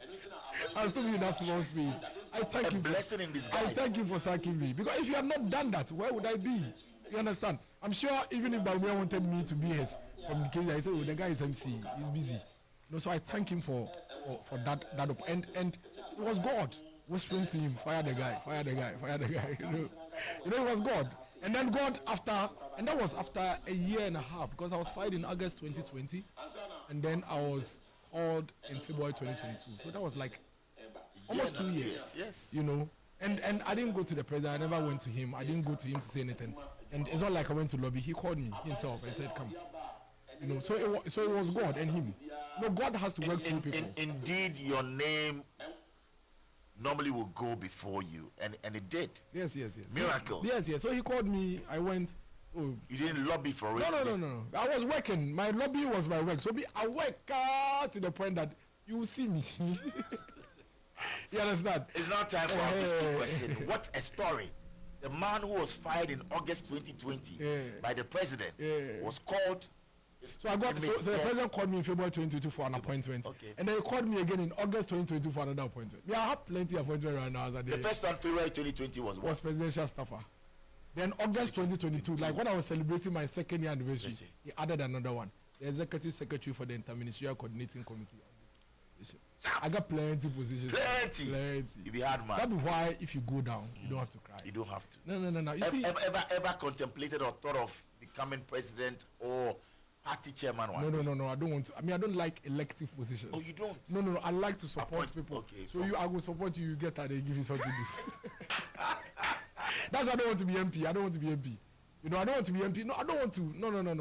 I'll still be in that small space. I thank a you. Blessing in disguise. I thank you for sacking me. Because if you had not done that, where would I be? You understand? I'm sure even if Bawumia wanted me to be his communicator, I said, the guy is MC. He's busy. So I thank him for that and it was God whispering to him, fire the guy. It was God. And then God that was after a year and a half, because I was fired in August 2020 and then I was called in February 2022. So that was like almost 2 years. Yes. And I didn't go to the president. I never went to him. I didn't go to him to say anything. And it's not like I went to lobby. He called me himself and said, come. So it was God and him. God has to work through people. Indeed, your name normally will go before you, and it did. Yes. Miracles. Yes. So he called me. I went. Oh. You didn't lobby for it? No. I was working. My lobby was my work. So I work to the point that you will see me. You understand? It's not time for our mystery question. What a story. The man who was fired in August 2020 by the president was called. So the president called me in February 2022 for an appointment. Okay. And then he called me again in August 2022 for another appointment. I have plenty of appointments right now. The first one, February 2020 was what? Was presidential staffer. Then August 2022, like when I was celebrating my second year anniversary, he added another one. The executive secretary for the interministerial coordinating committee. I got plenty positions. Plenty. You be hard man. That's why if you go down, you don't have to cry. You don't have to. No. You see, ever contemplated or thought of becoming president or party chairman one? No. I don't want to. I mean, I don't like elective positions. Oh, you don't? No. I like to support people. Okay. So I will support you. You get that. They give you something to do. That's why I don't want to be MP. I don't want to be MP. I don't want to be MP. No, I don't want to.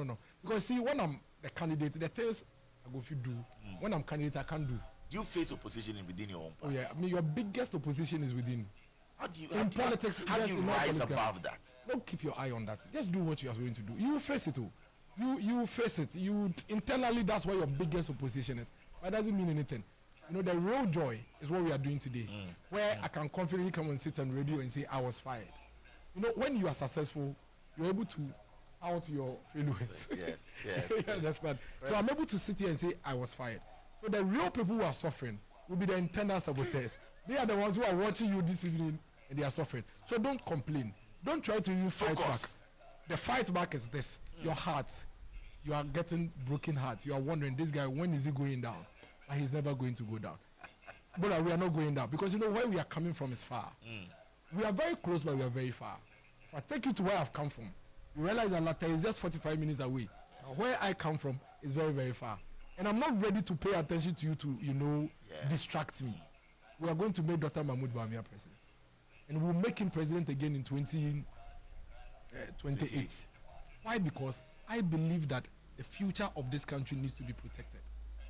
No. Because see, when I'm the candidate, the things I go to do. When I'm candidate, I can't do. Do you face opposition within your own party? Oh yeah. I mean, your biggest opposition is within. How do you rise above that? Don't keep your eye on that. Just do what you are going to do. You face it. You face it. You internally, that's where your biggest opposition is. But it doesn't mean anything. The real joy is what we are doing today, where I can confidently come and sit on radio and say I was fired. When you are successful, you're able to out your failures. Yes. You understand? Right. So I'm able to sit here and say I was fired. So the real people who are suffering will be the internal saboteurs. They are the ones who are watching you this evening and they are suffering. So don't complain. Don't try to fight back. The fight back is this. Your heart. You are getting broken heart. You are wondering, this guy, when is he going down? And he's never going to go down. But we are not going down because where we are coming from is far. We are very close, but we are very far. If I take you to where I've come from, you realize that Lata is just 45 minutes away. Yes. Where I come from is very, very far. And I'm not ready to pay attention to you to, distract me. We are going to make Dr. Mahmoud Bawumia president. And we'll make him president again in 2028. Why? Because I believe that the future of this country needs to be protected,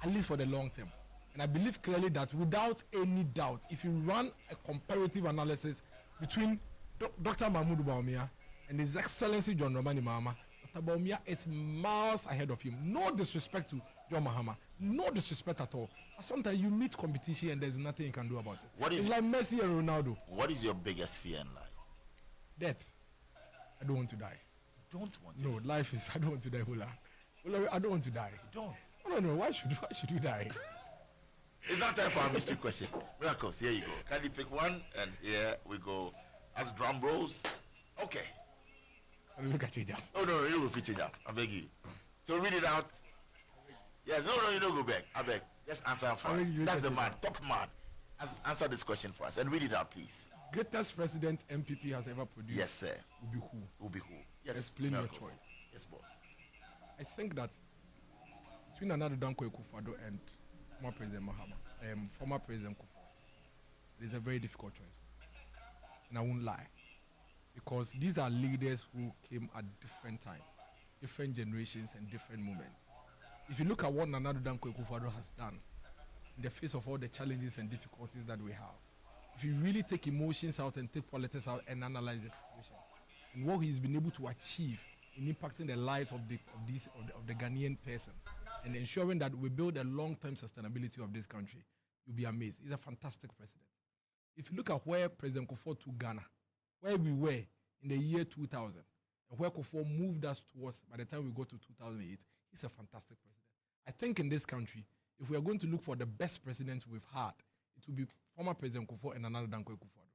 at least for the long term. And I believe clearly that without any doubt, if you run a comparative analysis between Dr. Mahmoud Bawumia and His Excellency John Dramani Mahama, Dr. Bawumia is miles ahead of him. No disrespect to John Mahama. No disrespect at all. But sometimes you meet competition and there's nothing you can do about it. It's like Messi and Ronaldo. What is your biggest fear in life? Death. I don't want to die. Don't want to? No, life is, I don't want to die, Hula. I don't want to die. You don't? No, why should you die? It's not time for a mystery question. Miracles, here you go. Can you pick one? And here we go. As drum rolls. Okay. Look at you. Oh, no, you will feature that. I beg you. So read it out. Yes, no, you don't go back. I beg. Just answer for us. That's the man, top man. Answer this question for us and read it out, please. Greatest president MPP has ever produced. Yes, sir. Will be who? Will be who? Yes. Explain Miracles. your choice. Yes, boss. I think that between another Danko Akufo-Addo and former President Mahama, former President Kufuor, it is a very difficult choice. And I won't lie. Because these are leaders who came at different times, different generations and different moments. If you look at what Nana Danko Akufo-Addo has done in the face of all the challenges and difficulties that we have, if you really take emotions out and take politics out and analyze the situation, and what he's been able to achieve in impacting the lives of the Ghanaian person and ensuring that we build a long-term sustainability of this country, you'll be amazed. He's a fantastic president. If you look at where President Kufuor took Ghana, where we were in the year 2000, and where Kufuor moved us towards by the time we got to 2008, he's a fantastic president. I think in this country, if we are going to look for the best presidents we've had, it will be former President Kufuor and another Danko Akufo-Addo.